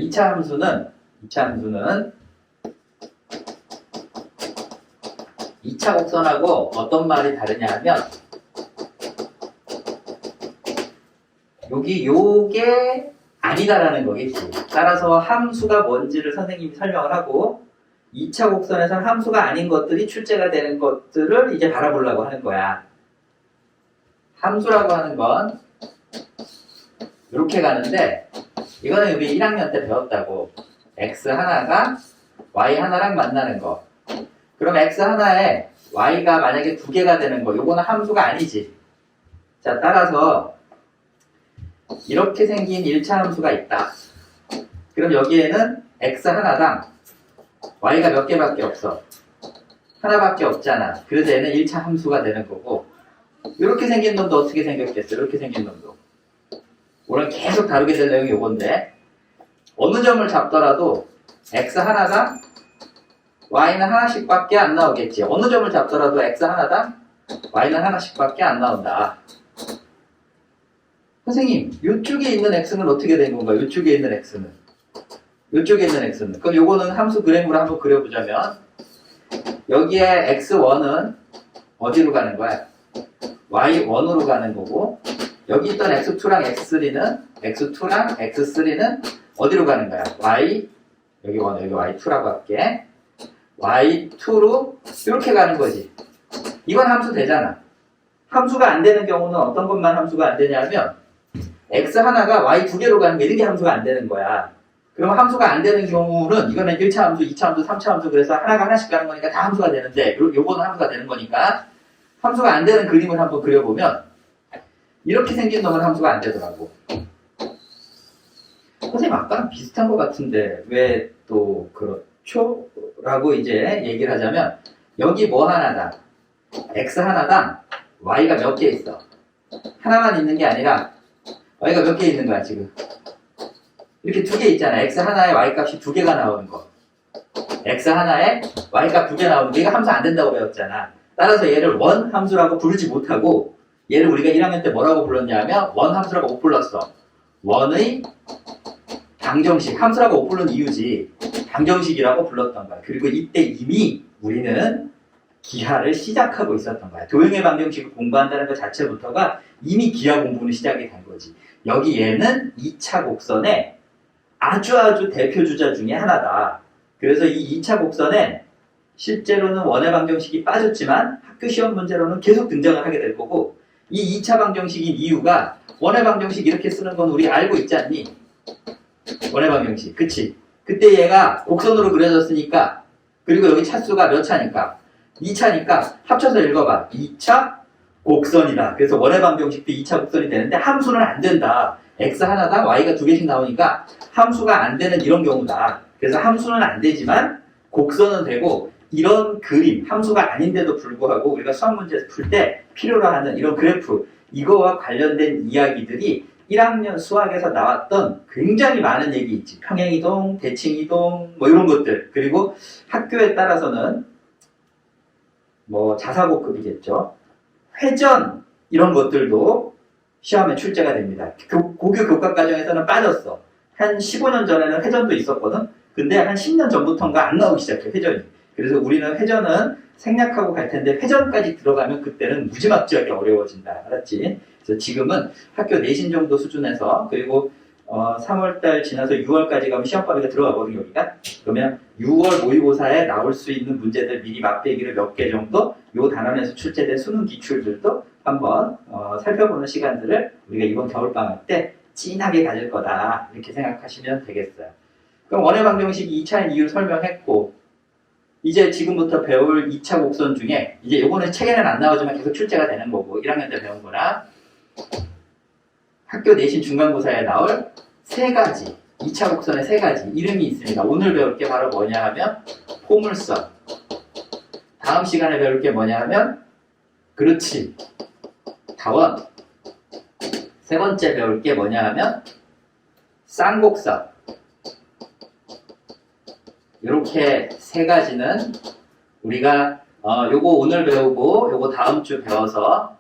2차 함수는 2차 곡선하고 어떤 말이 다르냐 하면 요게 아니다라는 거겠지. 따라서 함수가 뭔지를 선생님이 설명을 하고 2차 곡선에서는 함수가 아닌 것들이 출제가 되는 것들을 이제 바라보려고 하는 거야. 함수라고 하는 건 이렇게 가는데 이거는 우리 1학년 때 배웠다고. x 하나가 y 하나랑 만나는 거. 그럼 x 하나에 y가 만약에 2개가 되는 거. 요거는 함수가 아니지. 자, 따라서 이렇게 생긴 1차 함수가 있다. 그럼 여기에는 x 하나당 y가 몇 개밖에 없어. 하나밖에 없잖아. 그래서 얘는 1차 함수가 되는 거고, 이렇게 생긴 놈도 어떻게 생겼겠어? 이렇게 생긴 놈도. 오늘 계속 다루게 될 내용이 요건데, 어느 점을 잡더라도 x 하나당 y는 하나씩밖에 안 나오겠지. 어느 점을 잡더라도 x 하나당 y는 하나씩밖에 안 나온다. 선생님, 이쪽에 있는 x는 어떻게 된 건가? 이쪽에 있는 x는. 그럼 요거는 함수 그래프로 한번 그려보자면, 여기에 x1은 어디로 가는 거야? y1으로 가는 거고, 여기 있던 x2랑 x3는 어디로 가는 거야? 여기 1, 여기 y2라고 할게. y2로 이렇게 가는 거지. 이건 함수 되잖아. 함수가 안 되는 경우는 어떤 것만 함수가 안 되냐면, x 하나가 y 2개로 가는 게 이렇게 함수가 안 되는 거야. 그럼 함수가 안 되는 경우는 이거는 1차 함수, 2차 함수, 3차 함수 그래서 하나가 하나씩 가는 거니까 다 함수가 되는데 요거는 함수가 되는 거니까 함수가 안 되는 그림을 한번 그려보면 이렇게 생긴 놈은 함수가 안 되더라고. 선생님 아까랑 비슷한 것 같은데 왜 또 그렇죠? 라고 이제 얘기를 하자면 여기 뭐 하나당 x 하나당 y가 몇 개 있어. 하나만 있는 게 아니라 y가 몇 개 있는 거야 지금. 이렇게 2개 있잖아. x 하나에 y 값이 2개가 나오는 거. x 하나에 y 값 2개 나오는 거. 이거 함수 안 된다고 배웠잖아. 따라서 얘를 원 함수라고 부르지 못하고 얘를 우리가 1학년 때 뭐라고 불렀냐면 원 함수라고 못 불렀어. 원의 방정식. 함수라고 못 부른 이유지. 방정식이라고 불렀던 거야. 그리고 이때 이미 우리는 기하를 시작하고 있었던 거야. 도형의 방정식을 공부한다는 것 자체부터가 이미 기하 공부는 시작이 된 거지. 여기 얘는 2차 곡선의 아주 대표 주자 중에 하나다. 그래서 이 2차 곡선에 실제로는 원의 방정식이 빠졌지만 학교 시험 문제로는 계속 등장을 하게 될 거고 이 2차 방정식인 이유가 원의 방정식 이렇게 쓰는 건 우리 알고 있지 않니? 원의 방정식. 그치? 그때 얘가 곡선으로 그려졌으니까 그리고 여기 차수가 몇 차니까? 2차니까 합쳐서 읽어봐. 2차 곡선이다. 그래서 원의 방정식도 2차 곡선이 되는데 함수는 안 된다. x 하나당 y가 2개씩 나오니까 함수가 안 되는 이런 경우다. 그래서 함수는 안 되지만 곡선은 되고 이런 그림, 함수가 아닌데도 불구하고 우리가 수학 문제에서 풀 때 필요로 하는 이런 그래프, 이거와 관련된 이야기들이 1학년 수학에서 나왔던 굉장히 많은 얘기 있지. 평행이동, 대칭이동, 뭐 이런 것들. 그리고 학교에 따라서는 뭐 자사고급이겠죠. 회전 이런 것들도 시험에 출제가 됩니다. 고교 교과 과정에서는 빠졌어. 한 15년 전에는 회전도 있었거든. 근데 한 10년 전부터인가 안 나오기 시작해 회전이. 그래서 우리는 회전은 생략하고 갈 텐데 회전까지 들어가면 그때는 무지막지하게 어려워진다. 알았지? 그래서 지금은 학교 내신 정도 수준에서 그리고 3월달 지나서 6월까지 가면 시험 범위가 들어가거든요, 여기가. 그러면 6월 모의고사에 나올 수 있는 문제들 미리 맛배기를 몇 개 정도 요 단원에서 출제된 수능 기출들도 한번 살펴보는 시간들을 우리가 이번 겨울방학 때 진하게 가질 거다. 이렇게 생각하시면 되겠어요. 그럼 원의 방정식이 2차인 이유를 설명했고 이제 지금부터 배울 2차 곡선 중에 이제 요거는 책에는 안 나오지만 계속 출제가 되는 거고 1학년 때 배운 거나 학교 내신 중간고사에 나올 3가지 2차 곡선의 3가지 이름이 있습니다. 오늘 배울 게 바로 뭐냐 하면 포물선. 다음 시간에 배울 게 뭐냐 하면 그렇지 다원. 세 번째 배울 게 뭐냐 하면 쌍곡선. 이렇게 3가지는 우리가 요거 오늘 배우고 요거 다음 주 배워서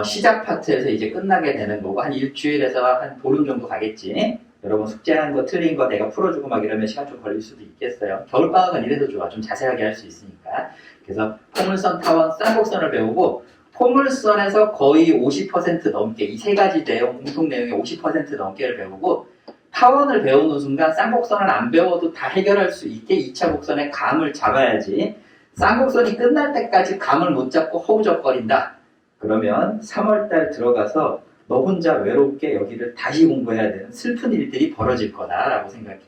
시작 파트에서 이제 끝나게 되는 거고 한 일주일에서 한 보름 정도 가겠지. 여러분 숙제한 거 틀린 거 내가 풀어주고 막 이러면 시간 좀 걸릴 수도 있겠어요. 겨울방학은 이래서 좋아. 좀 자세하게 할 수 있으니까. 그래서 포물선, 타원, 쌍곡선을 배우고 포물선에서 거의 50% 넘게 이 세 가지 내용, 공통 내용의 50% 넘게를 배우고 타원을 배우는 순간 쌍곡선을 안 배워도 다 해결할 수 있게 2차 곡선의 감을 잡아야지 쌍곡선이 끝날 때까지 감을 못 잡고 허우적거린다. 그러면 3월달 들어가서 너 혼자 외롭게 여기를 다시 공부해야 되는 슬픈 일들이 벌어질 거다라고 생각해야 돼.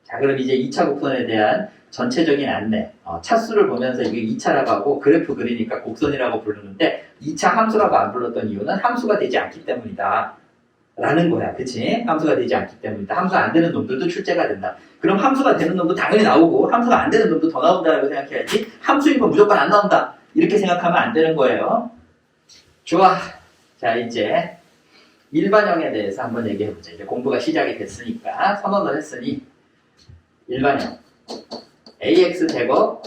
자, 그럼 이제 2차 곡선에 대한 전체적인 안내. 차수를 보면서 이게 2차라고 하고 그래프 그리니까 곡선이라고 부르는데 2차 함수라고 안 불렀던 이유는 함수가 되지 않기 때문이다. 라는 거야. 그치? 함수가 되지 않기 때문이다. 함수가 안 되는 놈들도 출제가 된다. 그럼 함수가 되는 놈도 당연히 나오고 함수가 안 되는 놈도 더 나온다고 생각해야지 함수인 건 무조건 안 나온다. 이렇게 생각하면 안 되는 거예요. 좋아. 자, 이제 일반형에 대해서 한번 얘기해보자. 이제 공부가 시작이 됐으니까 선언을 했으니 일반형 ax-제곱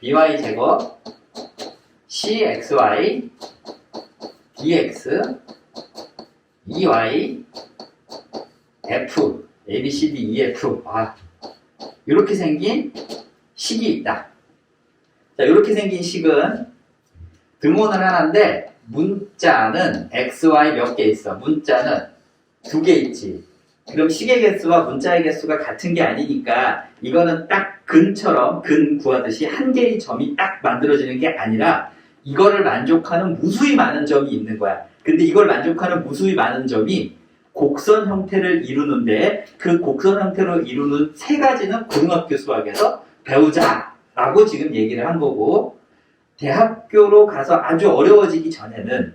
by-제곱 cxy dx 2y f a, b, c, d, e, f 이렇게 생긴 식이 있다. 자, 이렇게 생긴 식은 등호는 하나인데 문자는 xy 몇 개 있어. 문자는 2개 있지. 그럼 식의 개수와 문자의 개수가 같은 게 아니니까 이거는 딱 근처럼 근 구하듯이 한 개의 점이 딱 만들어지는 게 아니라 이거를 만족하는 무수히 많은 점이 있는 거야. 근데 이걸 만족하는 무수히 많은 점이 곡선 형태를 이루는데 그 곡선 형태로 이루는 세 가지는 고등학교 수학에서 배우자라고 지금 얘기를 한 거고 대학교로 가서 아주 어려워지기 전에는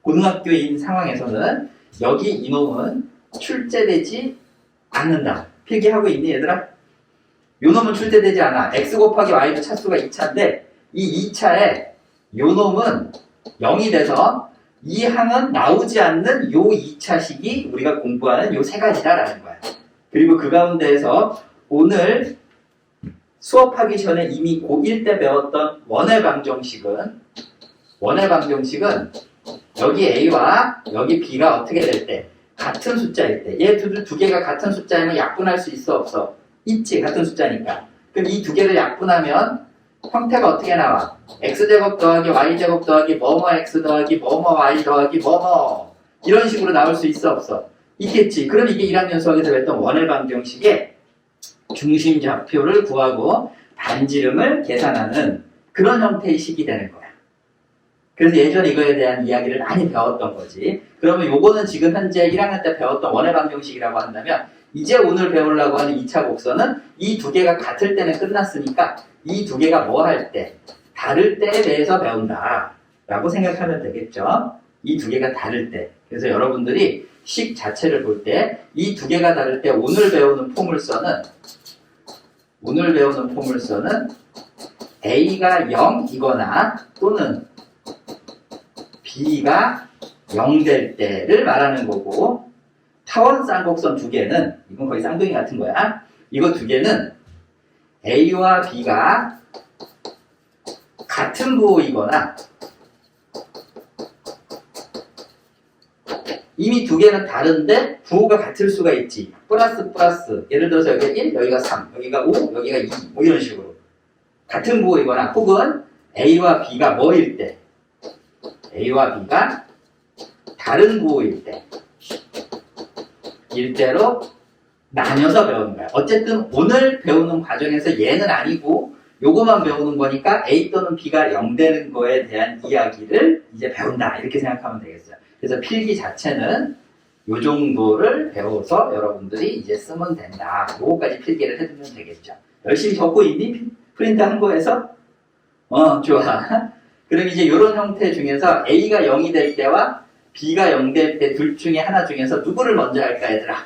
고등학교인 상황에서는 여기 이놈은 출제되지 않는다. 필기하고 있니 얘들아? 요놈은 출제되지 않아. x 곱하기 y도 차수가 2차인데 이 2차에 요놈은 0이 돼서 이 항은 나오지 않는 요 2차식이 우리가 공부하는 요 세 가지다라는 거야. 그리고 그 가운데에서 오늘 수업하기 전에 이미 고1 때 배웠던 원의 방정식은 여기 a와 여기 b가 어떻게 될 때 같은 숫자일 때 얘 두 개가 같은 숫자이면 약분할 수 있어 없어? 있지. 같은 숫자니까. 그럼 이 두 개를 약분하면 형태가 어떻게 나와? x제곱 더하기 y제곱 더하기 뭐뭐 x 더하기 뭐뭐 y 더하기 뭐뭐 이런 식으로 나올 수 있어 없어? 있겠지. 그럼 이게 1학년 수학에서 했던 원의 방정식의 중심 좌표를 구하고 반지름을 계산하는 그런 형태의 식이 되는 거야. 그래서 예전에 이거에 대한 이야기를 많이 배웠던 거지. 그러면 요거는 지금 현재 1학년 때 배웠던 원의 방정식이라고 한다면 이제 오늘 배우려고 하는 2차 곡선은 이 두 개가 같을 때는 끝났으니까 이 두 개가 뭐 할 때, 다를 때에 대해서 배운다 라고 생각하면 되겠죠. 이 두 개가 다를 때. 그래서 여러분들이 식 자체를 볼 때 이 두 개가 다를 때 오늘 배우는 포물선은 A가 0이거나 또는 B가 0 될 때를 말하는 거고 타원 쌍곡선 두 개는 이건 거의 쌍둥이 같은 거야. 이거 두 개는 A와 B가 같은 부호이거나 이미 두 개는 다른데 부호가 같을 수가 있지. 플러스 예를 들어서 여기가 1, 여기가 3, 여기가 5, 여기가 2 뭐 이런 식으로 같은 부호이거나 혹은 A와 B가 뭐일 때 A와 B가 다른 부호일 때 일대로 나뉘어서 배우는 거야. 어쨌든 오늘 배우는 과정에서 얘는 아니고 요거만 배우는 거니까 A 또는 B가 0 되는 거에 대한 이야기를 이제 배운다 이렇게 생각하면 되겠어요. 그래서 필기 자체는 요 정도를 배워서 여러분들이 이제 쓰면 된다. 요거까지 필기를 해두면 되겠죠. 열심히 적고 있니? 프린트 한 거에서? 좋아. 그럼 이제 요런 형태 중에서 A가 0이 될 때와 B가 0 될 때 둘 중에 하나 중에서 누구를 먼저 할까 얘들아?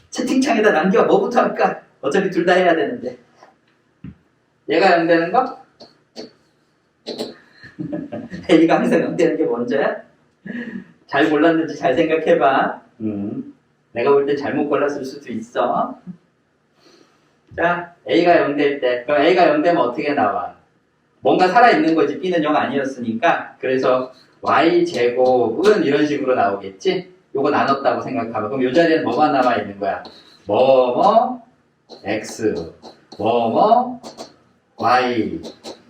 채팅창에다 남겨. 뭐부터 할까? 어차피 둘 다 해야 되는데. 얘가 0 되는 거? A가 항상 0 되는 게 먼저야? 잘 골랐는지 잘 생각해봐. 내가 볼 때 잘못 골랐을 수도 있어. 자, A가 0 될 때. 그럼 A가 0 되면 어떻게 나와? 뭔가 살아있는 거지. B는 0 아니었으니까. 그래서 Y제곱은 이런 식으로 나오겠지? 요거 나눴다고 생각하면 그럼 요 자리에는 뭐가 남아 있는 거야? 뭐뭐 x 뭐뭐 y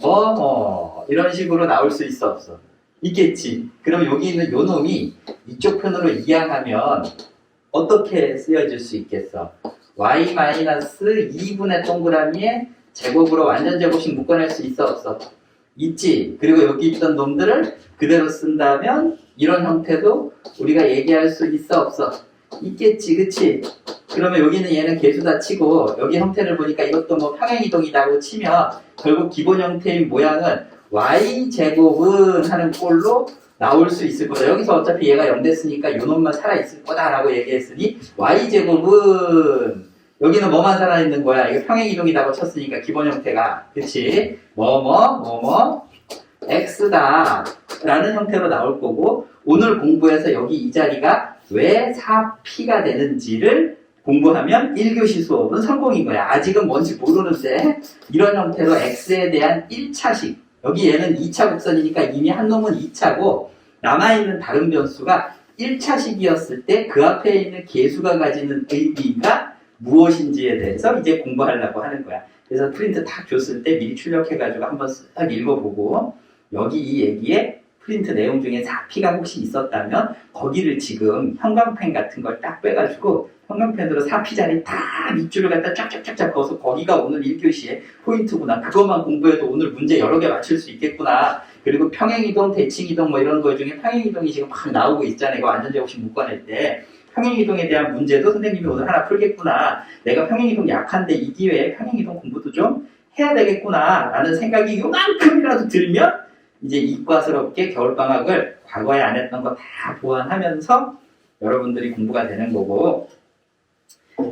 뭐뭐 이런 식으로 나올 수 있어 없어? 있겠지. 그럼 여기 있는 요 놈이 이쪽 편으로 이항하면 어떻게 쓰여질 수 있겠어? y-2분의 동그라미에 제곱으로 완전 제곱식 묶어낼 수 있어 없어? 있지. 그리고 여기 있던 놈들을 그대로 쓴다면 이런 형태도 우리가 얘기할 수 있어 없어? 있겠지. 그치? 그러면 여기는 얘는 개수다 치고 여기 형태를 보니까 이것도 뭐 평행이동이라고 치면 결국 기본 형태인 모양은 y제곱은 하는 꼴로 나올 수 있을 거다. 여기서 어차피 얘가 0 됐으니까 요 놈만 살아있을 거다라고 얘기했으니 y제곱은 여기는 뭐만 살아있는 거야? 이거 평행이동이라고 쳤으니까 기본 형태가 그치? 뭐뭐 x다 라는 형태로 나올 거고 오늘 공부해서 여기 이 자리가 왜 4p가 되는지를 공부하면 1교시 수업은 성공인 거야. 아직은 뭔지 모르는데 이런 형태로 x에 대한 1차식 여기 얘는 2차 곡선이니까 이미 한 놈은 2차고 남아있는 다른 변수가 1차식이었을 때 그 앞에 있는 개수가 가지는 의미가 무엇인지에 대해서 이제 공부하려고 하는 거야. 그래서 프린트 딱 줬을 때 미리 출력해가지고 한번 딱 읽어보고 여기 이 얘기에 프린트 내용 중에 4P가 혹시 있었다면 거기를 지금 형광펜 같은 걸 딱 빼가지고 형광펜으로 4P 자리 다 밑줄을 갖다 쫙쫙쫙쫙 그어서 거기가 오늘 1교시의 포인트구나. 그것만 공부해도 오늘 문제 여러 개 맞출 수 있겠구나. 그리고 평행이동, 대칭이동 뭐 이런 거 중에 평행이동이 지금 막 나오고 있잖아요. 이거 완전 제곱식 묶어낼 때. 평행이동에 대한 문제도 선생님이 오늘 하나 풀겠구나. 내가 평행이동 약한데 이 기회에 평행이동 공부도 좀 해야 되겠구나 라는 생각이 요만큼이라도 들면 이제 이과스럽게 겨울방학을 과거에 안 했던 거 다 보완하면서 여러분들이 공부가 되는 거고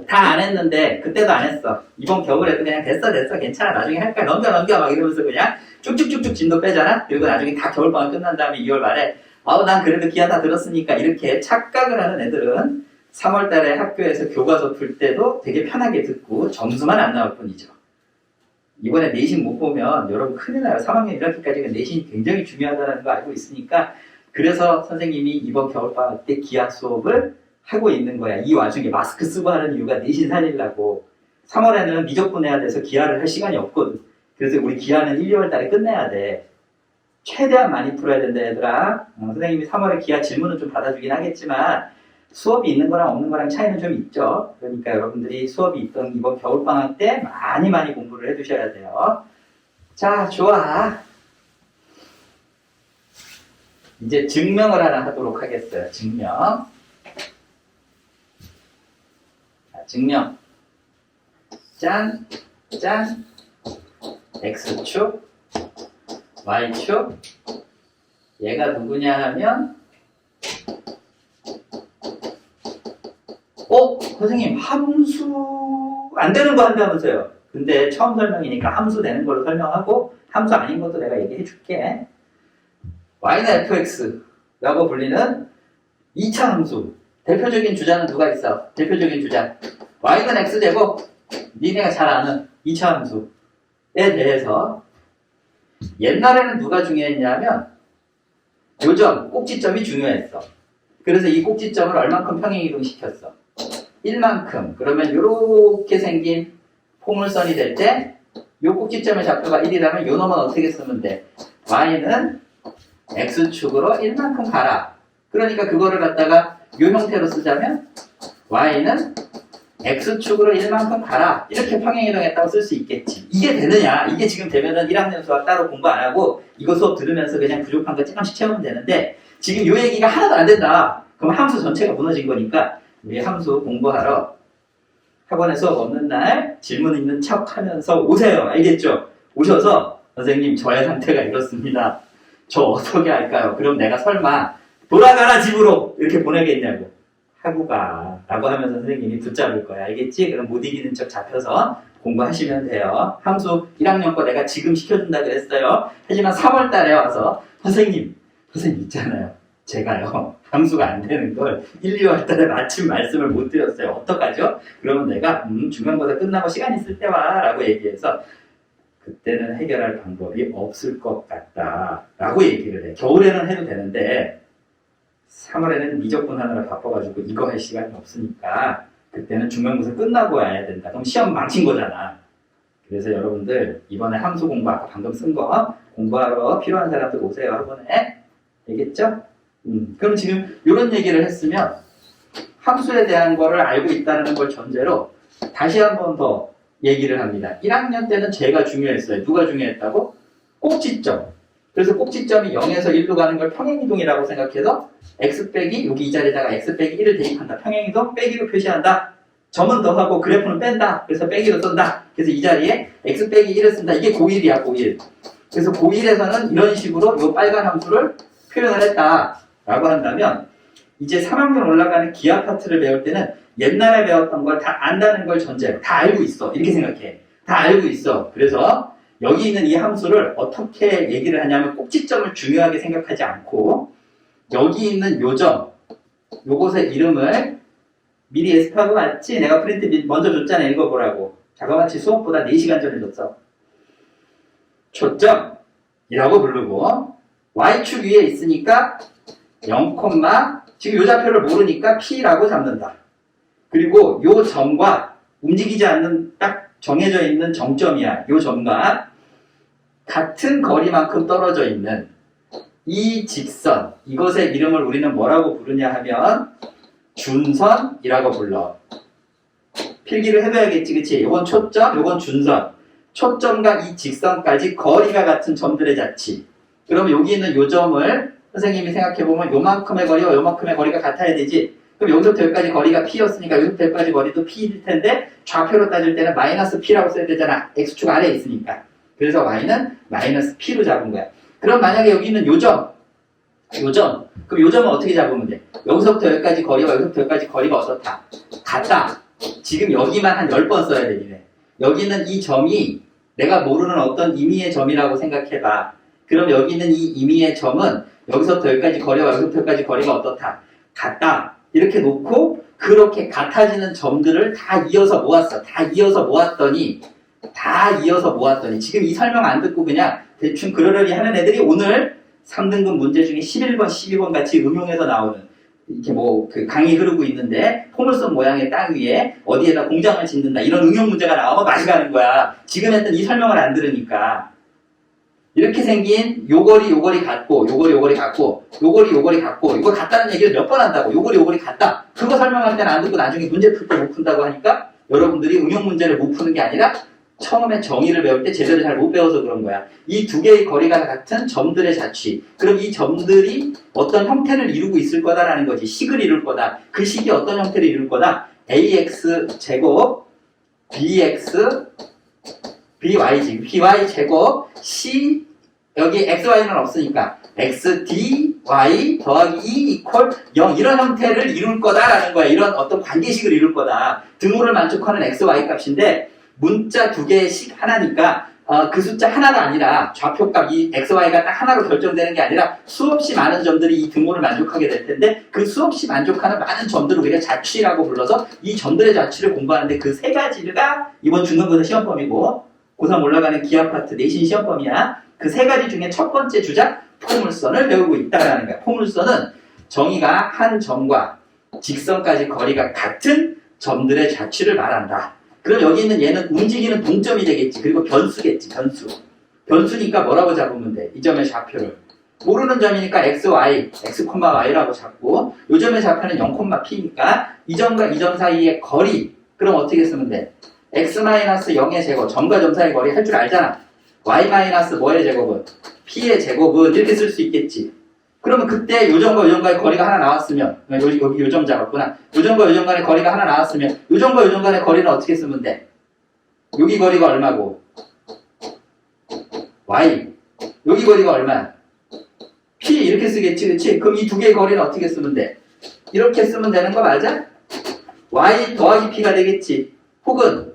다 안 했는데 그때도 안 했어. 이번 겨울에도 그냥 됐어 괜찮아 나중에 할까 넘겨 막 이러면서 그냥 쭉쭉쭉쭉 진도 빼잖아. 그리고 나중에 다 겨울방학 끝난 다음에 2월 말에 난 그래도 기한 다 들었으니까 이렇게 착각을 하는 애들은 3월 달에 학교에서 교과서 풀 때도 되게 편하게 듣고 점수만 안 나올 뿐이죠. 이번에 내신 못 보면 여러분 큰일 나요. 3학년 1학기까지가 내신이 굉장히 중요하다는 거 알고 있으니까 그래서 선생님이 이번 겨울방학 때 기하 수업을 하고 있는 거야. 이 와중에 마스크 쓰고 하는 이유가 내신 살리려고. 3월에는 미적 분해야 돼서 기하를 할 시간이 없거든. 그래서 우리 기하는 1, 2월 달에 끝내야 돼. 최대한 많이 풀어야 된다 얘들아. 선생님이 3월에 기하 질문은 좀 받아주긴 하겠지만 수업이 있는 거랑 없는 거랑 차이는 좀 있죠. 그러니까 여러분들이 수업이 있던 이번 겨울방학 때 많이 공부를 해두셔야 돼요. 자, 좋아. 이제 증명을 하나 하도록 하겠어요. 증명. 자, 증명. 짠. X축, Y축. 얘가 누구냐 하면 선생님 함수 안 되는 거 한다면서요. 근데 처음 설명이니까 함수 되는 걸로 설명하고 함수 아닌 것도 내가 얘기해 줄게. y는 fx라고 불리는 2차 함수. 대표적인 주자는 누가 있어? 대표적인 주자. y는 x제곱. 니네가 잘 아는 2차 함수에 대해서 옛날에는 누가 중요했냐면 요점, 꼭지점이 중요했어. 그래서 이 꼭지점을 얼만큼 평행이동 시켰어? 1만큼. 그러면 이렇게 생긴 포물선이 될 때 이 꼭지점의 좌표가 1이라면 요 놈은 어떻게 쓰면 돼? y는 x축으로 1만큼 가라. 그러니까 그거를 갖다가 요 형태로 쓰자면 y는 x축으로 1만큼 가라. 이렇게 평행이동했다고 쓸 수 있겠지. 이게 되느냐? 이게 지금 되면은 1학년 수학 따로 공부 안 하고 이거 수업 들으면서 그냥 부족한 거 조금씩 채우면 되는데 지금 요 얘기가 하나도 안 된다. 그럼 함수 전체가 무너진 거니까 우리 함수 공부하러 학원에 수업 없는 날 질문 있는 척 하면서 오세요. 알겠죠? 오셔서 선생님 저의 상태가 이렇습니다. 저 어떻게 할까요? 그럼 내가 설마 돌아가라 집으로 이렇게 보내겠냐고. 하고 가 라고 하면서 선생님이 붙잡을 거야. 알겠지? 그럼 못 이기는 척 잡혀서 공부하시면 돼요. 함수 1학년 거 내가 지금 시켜준다 그랬어요. 하지만 3월 달에 와서 선생님 있잖아요. 제가요 함수가 안 되는 걸 1, 2월 달에 마침 말씀을 못 드렸어요. 어떡하죠? 그러면 내가 중간고사 끝나고 시간 있을 때 와 라고 얘기해서 그때는 해결할 방법이 없을 것 같다 라고 얘기를 해. 겨울에는 해도 되는데 3월에는 미적분 하느라 바빠가지고 이거 할 시간이 없으니까 그때는 중간고사 끝나고 와야 된다. 그럼 시험 망친 거잖아. 그래서 여러분들 이번에 함수 공부 아까 방금 쓴 거 공부하러 필요한 사람들 오세요. 이번에 알겠죠? 그럼 지금 이런 얘기를 했으면 함수에 대한 거를 알고 있다는 걸 전제로 다시 한 번 더 얘기를 합니다. 1학년 때는 제가 중요했어요. 누가 중요했다고? 꼭지점. 그래서 꼭지점이 0에서 1로 가는 걸 평행이동이라고 생각해서 x 빼기 여기 이 자리에다가 x 빼기 1을 대입한다. 평행이동 빼기로 표시한다. 점은 더하고 그래프는 뺀다. 그래서 빼기로 쓴다. 그래서 이 자리에 x 빼기 1을 쓴다. 이게 고1이야, 고1. 그래서 고1에서는 이런 식으로 이 빨간 함수를 표현을 했다. 라고 한다면 이제 3학년 올라가는 기하 파트를 배울 때는 옛날에 배웠던 걸 다 안다는 걸 전제로 다 알고 있어. 이렇게 생각해. 다 알고 있어. 그래서 여기 있는 이 함수를 어떻게 얘기를 하냐면 꼭지점을 중요하게 생각하지 않고 여기 있는 요점, 요것의 이름을 미리 예습하고 왔지? 내가 프린트 먼저 줬잖아. 읽어보라고. 자가마치 수업보다 4시간 전에 줬어. 초점이라고 부르고 Y축 위에 있으니까 0, 지금 요 좌표를 모르니까 P라고 잡는다. 그리고 요 점과 움직이지 않는 딱 정해져 있는 정점이야. 요 점과 같은 거리만큼 떨어져 있는 이 직선, 이것의 이름을 우리는 뭐라고 부르냐 하면 준선이라고 불러. 필기를 해둬야겠지, 그치? 요건 초점, 요건 준선. 초점과 이 직선까지 거리가 같은 점들의 자치. 그럼 여기 있는 요 점을 선생님이 생각해보면 요만큼의 거리와 요만큼의 거리가 같아야 되지. 그럼 여기서부터 여기까지 거리가 P였으니까 여기서부터 여기까지 거리도 P일 텐데 좌표로 따질 때는 마이너스 P라고 써야 되잖아. X축 아래에 있으니까. 그래서 Y는 마이너스 P로 잡은 거야. 그럼 만약에 여기 있는 요점. 그럼 요점은 어떻게 잡으면 돼? 여기서부터 여기까지 거리와 여기서부터 여기까지 거리가 어떻다? 같다. 지금 여기만 한 10번 써야 되네. 여기 있는 이 점이 내가 모르는 어떤 임의의 점이라고 생각해봐. 그럼 여기 있는 이 임의의 점은 여기서부터 여기까지 거리와 여기서부터 여기까지 거리가 어떻다? 같다. 이렇게 놓고 그렇게 같아지는 점들을 다 이어서 모았어. 다 이어서 모았더니 지금 이 설명 안 듣고 그냥 대충 그러려니 하는 애들이 오늘 3등급 문제 중에 11번, 12번 같이 응용해서 나오는 이렇게 그 강이 흐르고 있는데 포물선 모양의 땅 위에 어디에다 공장을 짓는다 이런 응용 문제가 나오면 맛이 가는 거야. 지금 했던 이 설명을 안 들으니까. 이렇게 생긴 요거리 같고 요거리 같고 이거 같다는 얘기를 몇 번 한다고. 요거리 같다. 그거 설명할 때는 안 듣고 나중에 문제 풀 때 못 푼다고 하니까 여러분들이 응용 문제를 못 푸는 게 아니라 처음에 정의를 배울 때 제대로 잘 못 배워서 그런 거야. 이 두 개의 거리가 같은 점들의 자취. 그럼 이 점들이 어떤 형태를 이루고 있을 거다라는 거지. 식을 이룰 거다. 그 식이 어떤 형태를 이룰 거다. ax 제곱 bx by지. by 제곱 c 여기 xy는 없으니까 x dy 더하기 2 이퀄 0 이런 형태를 이룰 거다라는 거야. 이런 어떤 관계식을 이룰 거다. 등호를 만족하는 xy 값인데 문자 두 개의 식 하나니까 그 숫자 하나가 아니라 좌표값 이 xy가 딱 하나로 결정되는 게 아니라 수없이 많은 점들이 이 등호를 만족하게 될 텐데 그 수없이 만족하는 많은 점들을 우리가 자취라고 불러서 이 점들의 자취를 공부하는데 그 세 가지가 이번 중간고사 시험범위고 고3 올라가는 기하 파트 내신 시험범위야. 그 세 가지 중에 첫 번째 주작 포물선을 배우고 있다라는 거야. 포물선은 정의가 한 점과 직선까지 거리가 같은 점들의 자취를 말한다. 그럼 여기 있는 얘는 움직이는 동점이 되겠지. 그리고 변수겠지. 변수니까 뭐라고 잡으면 돼? 이 점의 좌표를. 모르는 점이니까 xy, x,y라고 잡고 이 점의 좌표는 0,p니까 이 점과 이 점 사이의 거리. 그럼 어떻게 쓰면 돼? x-0의 제곱, 점과 점 사이의 거리 할 줄 알잖아. y- 뭐의 제곱은? p의 제곱은 이렇게 쓸 수 있겠지. 그러면 그때 요점과 요점과의 거리가 하나 나왔으면 여기 요점 잡았구나. 요점과 요점 간의 거리가 하나 나왔으면 요점과 요점 간의 거리는 어떻게 쓰면 돼? 여기 거리가 얼마고? y. 여기 거리가 얼마야? p 이렇게 쓰겠지, 그렇지? 그럼 이 두 개의 거리는 어떻게 쓰면 돼? 이렇게 쓰면 되는 거 맞아? y 더하기 p가 되겠지. 혹은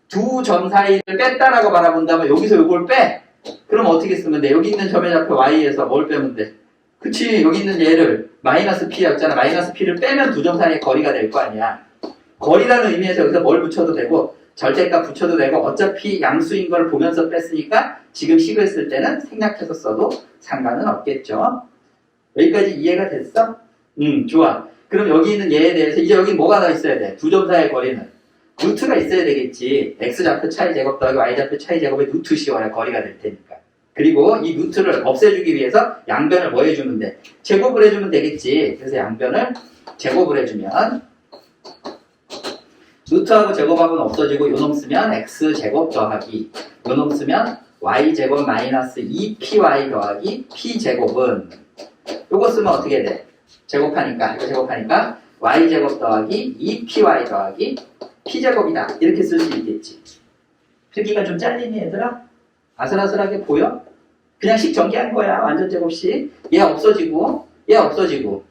두 점 사이를 뺐다라고 바라본다면 여기서 요걸 빼. 그럼 어떻게 쓰면 돼? 여기 있는 점의 좌표 y에서 뭘 빼면 돼? 그치, 여기 있는 얘를 마이너스 p였잖아. 마이너스 p를 빼면 두 점 사이의 거리가 될 거 아니야. 거리라는 의미에서 여기서 뭘 붙여도 되고 절대값 붙여도 되고 어차피 양수인 걸 보면서 뺐으니까 지금 식을 쓸 때는 생략해서 써도 상관은 없겠죠. 여기까지 이해가 됐어? 좋아. 그럼 여기 있는 얘에 대해서 이제 여기 뭐가 더 있어야 돼? 두 점 사이의 거리는 루트가 있어야 되겠지. x좌표 차이 제곱 더하기 y좌표 차이 제곱의 루트 씌워야 거리가 될 테니까. 그리고 이 루트를 없애주기 위해서 양변을 뭐 해주면 돼? 제곱을 해주면 되겠지. 그래서 양변을 제곱을 해주면 루트하고 제곱하고는 없어지고 요놈 쓰면 x제곱 더하기 요놈 쓰면 y제곱 마이너스 2py 더하기 p제곱은 요거 쓰면 어떻게 돼? 제곱하니까 이거 제곱하니까 y제곱 더하기 2py 더하기 p제곱이다. 이렇게 쓸 수 있겠지. 크기가 좀 잘리니 얘들아? 아슬아슬하게 보여? 그냥 식 전개한 거야. 완전 제곱식. 얘 없어지고 얘 없어지고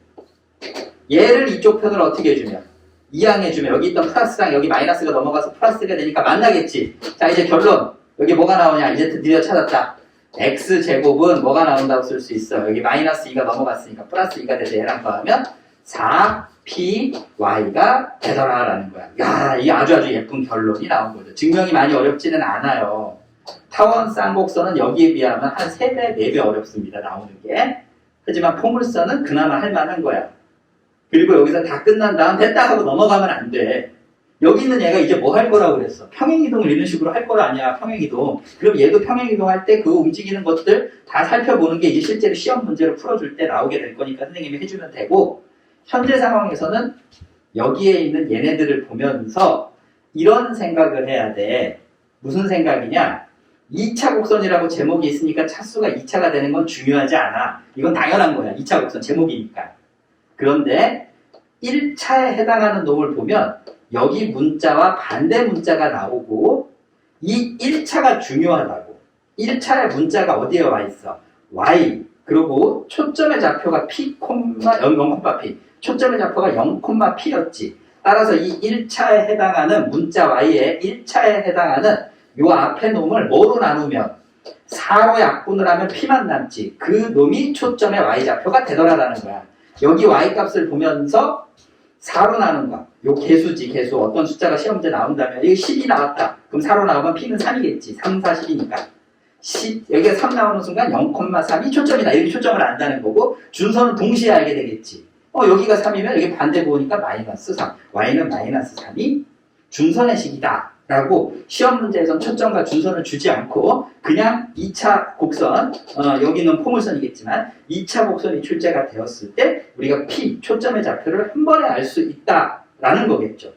얘를 이쪽 편을 어떻게 해주면 이항해주면 여기 있던 플러스랑 여기 마이너스가 넘어가서 플러스가 되니까 만나겠지. 자 이제 결론. 여기 뭐가 나오냐. 이제 드디어 찾았다. x제곱은 뭐가 나온다고 쓸 수 있어. 여기 마이너스 2가 넘어갔으니까 플러스 2가 돼서 얘랑 더하면 4py가 되더라라는 거야. 야, 이게 아주 예쁜 결론이 나온 거죠. 증명이 많이 어렵지는 않아요. 타원 쌍곡선은 여기에 비하면 한 3배, 4배 어렵습니다. 나오는 게. 하지만 포물선은 그나마 할만한 거야. 그리고 여기서 다 끝난 다음 됐다 하고 넘어가면 안 돼. 여기 있는 얘가 이제 뭐 할 거라고 그랬어? 평행이동을 이런 식으로 할 거 아니야, 평행이동. 그럼 얘도 평행이동 할 때 그 움직이는 것들 다 살펴보는 게 이제 실제로 시험 문제를 풀어줄 때 나오게 될 거니까 선생님이 해주면 되고, 현재 상황에서는 여기에 있는 얘네들을 보면서 이런 생각을 해야 돼. 무슨 생각이냐? 2차 곡선이라고 제목이 있으니까 차수가 2차가 되는 건 중요하지 않아. 이건 당연한 거야. 2차 곡선 제목이니까. 그런데 1차에 해당하는 놈을 보면 여기 문자와 반대 문자가 나오고 이 1차가 중요하다고. 1차의 문자가 어디에 와 있어? y. 그리고 초점의 좌표가 p, 0,p. 초점의 좌표가 0,p였지. 따라서 이 1차에 해당하는 문자 y의 1차에 해당하는 요 앞에 놈을 뭐로 나누면 4로 약분을 하면 p만 남지. 그 놈이 초점의 y좌표가 되더라라는 거야. 여기 y값을 보면서 4로 나눈 거. 요 개수지, 개수. 어떤 숫자가 시험제 나온다면, 이게 10이 나왔다. 그럼 4로 나오면 p는 3이겠지. 3, 4, 10이니까. 10, 여기가 3 나오는 순간 0,3이 초점이다. 이렇게 초점을 안다는 거고, 준서는 동시에 알게 되겠지. 여기가 3이면 여기 반대 보니까 마이너스 3. y는 마이너스 3이 준선의 식이다. 라고 시험 문제에선 초점과 준선을 주지 않고 그냥 2차 곡선, 여기는 포물선이겠지만 2차 곡선이 출제가 되었을 때 우리가 P, 초점의 좌표를 한 번에 알 수 있다라는 거겠죠.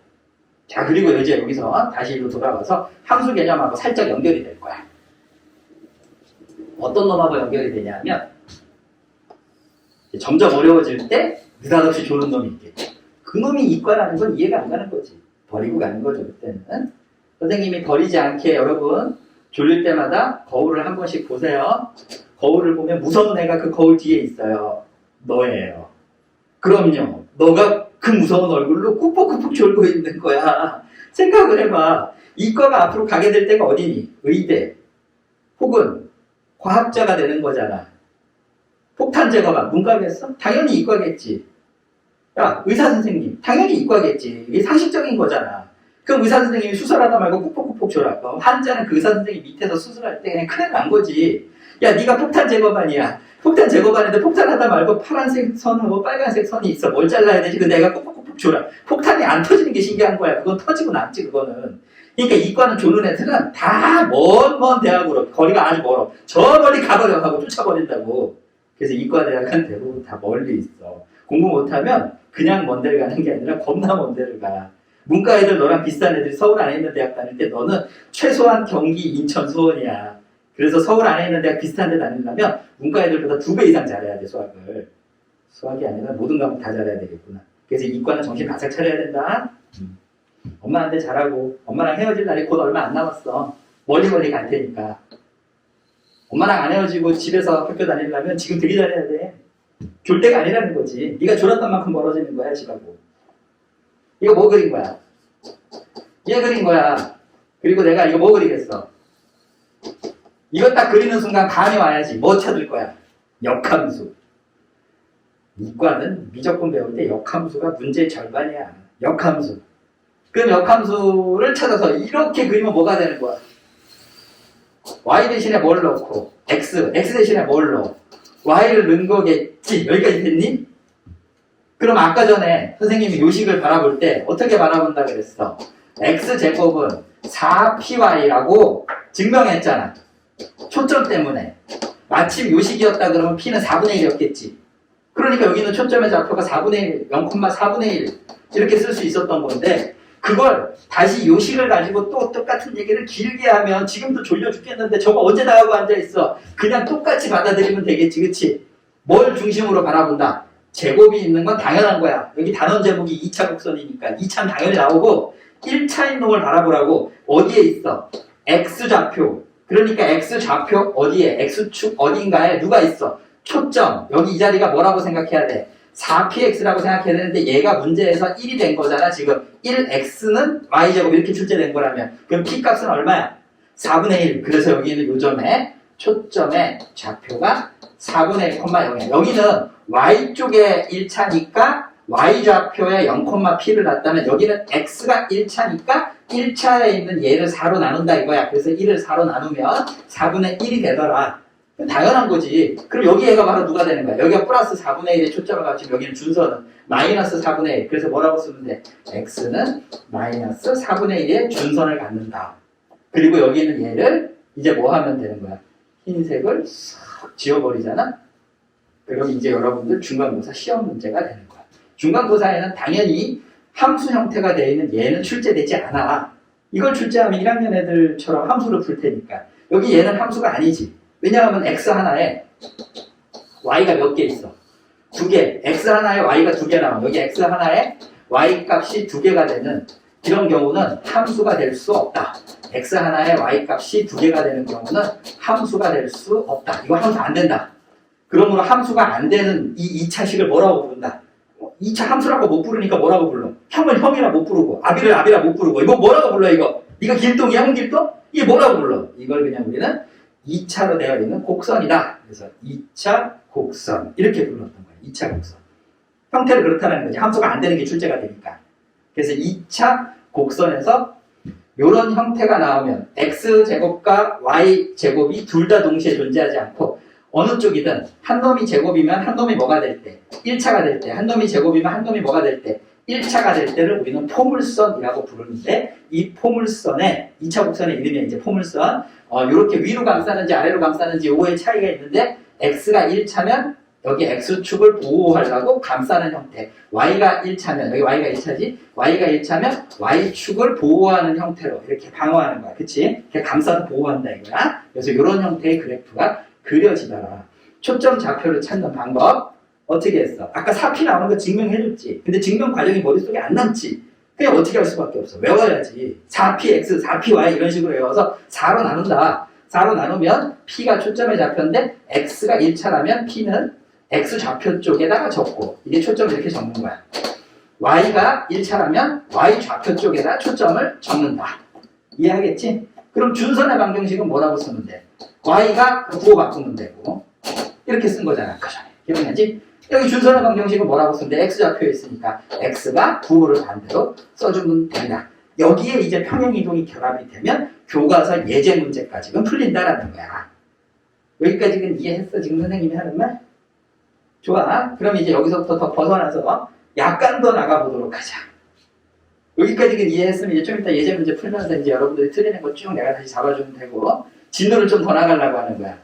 자, 그리고 이제 여기서 다시 일로 돌아가서 함수 개념하고 살짝 연결이 될 거야. 어떤 놈하고 연결이 되냐면 점점 어려워질 때 느닷없이 좋은 놈이 있겠죠. 그 놈이 이과라는 건 이해가 안 가는 거지. 버리고 가는 거죠, 그때는. 선생님이 버리지 않게 여러분 졸릴 때마다 거울을 한 번씩 보세요. 거울을 보면 무서운 애가 그 거울 뒤에 있어요. 너예요. 그럼요. 너가 그 무서운 얼굴로 꾹꾹꾹 졸고 있는 거야. 생각을 해봐. 이과가 앞으로 가게 될 때가 어디니? 의대 혹은 과학자가 되는 거잖아. 폭탄 제거가 문과겠어? 당연히 이과겠지. 야, 의사 선생님 당연히 이과겠지. 이게 상식적인 거잖아. 그럼 의사 선생님이 수술하다 말고 꾹꾹꾹 줘라. 환자는 그 의사 선생님 밑에서 수술할 때 그냥 큰일 난 거지. 야, 네가 폭탄 제거반이야. 폭탄 제거반인데 폭탄하다 말고 파란색 선하고 빨간색 선이 있어. 뭘 잘라야 되지? 그 내가 꾹꾹꾹 줘라. 폭탄이 안 터지는 게 신기한 거야. 그건 터지고 남지, 그거는. 그러니까 이과는 조는 애들은 다 먼 대학으로, 거리가 아주 멀어. 저 멀리 가버려 하고 쫓아버린다고. 그래서 이과 대학은 대부분 다 멀리 있어. 공부 못하면 그냥 먼 데를 가는 게 아니라 겁나 먼 데를 가. 문과 애들 너랑 비슷한 애들이 서울 안에 있는 대학 다닐 때 너는 최소한 경기, 인천, 수원이야. 그래서 서울 안에 있는 대학 비슷한 데 다니려면 문과 애들보다 2배 이상 잘해야 돼, 수학을. 수학이 아니라 모든 과목 다 잘해야 되겠구나. 그래서 이과는 정신 바짝 차려야 된다. 엄마한테 잘하고 엄마랑 헤어질 날이 곧 얼마 안 남았어. 멀리 갈 테니까. 엄마랑 안 헤어지고 집에서 학교 다니려면 지금 되게 잘해야 돼. 졸 때가 아니라는 거지. 네가 졸았던 만큼 멀어지는 거야, 집하고. 이거 뭐 그린 거야? 얘 그린 거야. 그리고 내가 이거 뭐 그리겠어? 이거 딱 그리는 순간 감이 와야지. 뭐 찾을 거야? 역함수. 이과는 미적분 배울 때 역함수가 문제의 절반이야. 역함수. 그럼 역함수를 찾아서 이렇게 그리면 뭐가 되는 거야? y 대신에 뭘 넣고 x 대신에 뭘 넣어? y를 넣은 거겠지. 여기까지 됐니? 그럼 아까 전에 선생님이 요식을 바라볼 때 어떻게 바라본다 그랬어? x제곱은 4py라고 증명했잖아. 초점 때문에. 마침 요식이었다 그러면 p는 4분의 1이었겠지. 그러니까 여기는 초점의 좌표가 4분의 1, 0,4분의 1 이렇게 쓸 수 있었던 건데 그걸 다시 요식을 가지고 또 똑같은 얘기를 길게 하면 지금도 졸려 죽겠는데 저거 언제 다 하고 앉아있어. 그냥 똑같이 받아들이면 되겠지. 그치? 뭘 중심으로 바라본다? 제곱이 있는 건 당연한 거야. 여기 단원 제목이 2차 곡선이니까 2차는 당연히 나오고 1차인 놈을 바라보라고. 어디에 있어? x좌표. 그러니까 x좌표 어디에? x축 어딘가에 누가 있어? 초점. 여기 이 자리가 뭐라고 생각해야 돼? 4px라고 생각해야 되는데 얘가 문제에서 1이 된 거잖아. 지금 1x는 y제곱 이렇게 출제된 거라면 그럼 p 값은 얼마야? 4분의 1. 그래서 여기는 요점에 초점의 좌표가 4분의 1,0이야. 여기는 y쪽에 1차니까 y좌표에 0,p를 놨다면 여기는 x가 1차니까 1차에 있는 얘를 4로 나눈다 이거야. 그래서 1을 4로 나누면 4분의 1이 되더라. 당연한 거지. 그럼 여기 얘가 바로 누가 되는 거야? 여기가 플러스 4분의 1의 초점을 갖추면 여기는 준선은 마이너스 4분의 1. 그래서 뭐라고 쓰면 돼? x는 마이너스 4분의 1의 준선을 갖는다. 그리고 여기 있는 얘를 이제 뭐 하면 되는 거야? 흰색을 싹 지워버리잖아? 그럼 이제 여러분들 중간고사 시험 문제가 되는 거야. 중간고사에는 당연히 함수 형태가 되어 있는 얘는 출제되지 않아. 이걸 출제하면 1학년 애들처럼 함수를 풀 테니까. 여기 얘는 함수가 아니지. 왜냐하면 x 하나에 y가 몇 개 있어? 2개. x 하나에 y가 2개 나와. 여기 x 하나에 y 값이 2개가 되는 이런 경우는 함수가 될 수 없다. x 하나에 y 값이 2개가 되는 경우는 함수가 될 수 없다. 이거 함수 안 된다. 그러므로 함수가 안 되는 이 2차식을 뭐라고 부른다? 2차 함수라고 못 부르니까 뭐라고 불러? 형을 형이라 못 부르고 아비를 아비라 못 부르고 이거 뭐라고 불러 이거? 이거 길동이야 홍길동? 이게 뭐라고 불러? 이걸 그냥 우리는 2차로 되어 있는 곡선이다. 그래서 2차 곡선 이렇게 불렀던 거예요. 2차 곡선. 형태를 그렇다는 거지. 함수가 안 되는 게 출제가 되니까. 그래서 2차 곡선에서 이런 형태가 나오면 x제곱과 y제곱이 둘 다 동시에 존재하지 않고 어느 쪽이든 한 놈이 제곱이면 한 놈이 뭐가 될 때? 1차가 될 때. 한 놈이 제곱이면 한 놈이 뭐가 될 때? 1차가 될 때를 우리는 포물선이라고 부르는데 이 포물선의 2차 곡선의 이름이 이제 포물선 이렇게 위로 감싸는지 아래로 감싸는지 요거의 차이가 있는데 x가 1차면 여기 x축을 보호하려고 감싸는 형태 y가 1차면 여기 y가 1차지 y가 1차면 y축을 보호하는 형태로 이렇게 방어하는 거야. 그치? 이렇게 감싸서 보호한다 이거야. 그래서 이런 형태의 그래프가 그려지더라. 초점 좌표를 찾는 방법 어떻게 했어? 아까 4p 나오는 거 증명해줬지. 근데 증명 과정이 머릿속에 안 남지. 그냥 어떻게 할 수밖에 없어. 외워야지. 4px, 4py 이런 식으로 외워서 4로 나눈다. 4로 나누면 p가 초점의 좌표인데 x가 1차라면 p는 x 좌표 쪽에다가 적고 이게 초점을 이렇게 적는 거야. y가 1차라면 y 좌표 쪽에다 초점을 적는다. 이해하겠지? 그럼 준선의 방정식은 뭐라고 쓰면 돼? y가 부호 바꾸면 되고 이렇게 쓴 거잖아. 아까 전에. 기억나지? 여기 준선의 방정식은 뭐라고 쓰면 돼? x좌표에 있으니까 x가 부호를 반대로 써주면 됩니다. 여기에 이제 평행이동이 결합이 되면 교과서 예제 문제까지는 풀린다라는 거야. 여기까지는 이해했어? 지금 선생님이 하는 말? 좋아. 그럼 이제 여기서부터 더 벗어나서 약간 더 나가보도록 하자. 여기까지는 이해했으면 이제 좀 이따 예제 문제 풀면서 이제 여러분들이 틀리는 거 쭉 내가 다시 잡아주면 되고 진도를 좀 더 나가려고 하는 거야.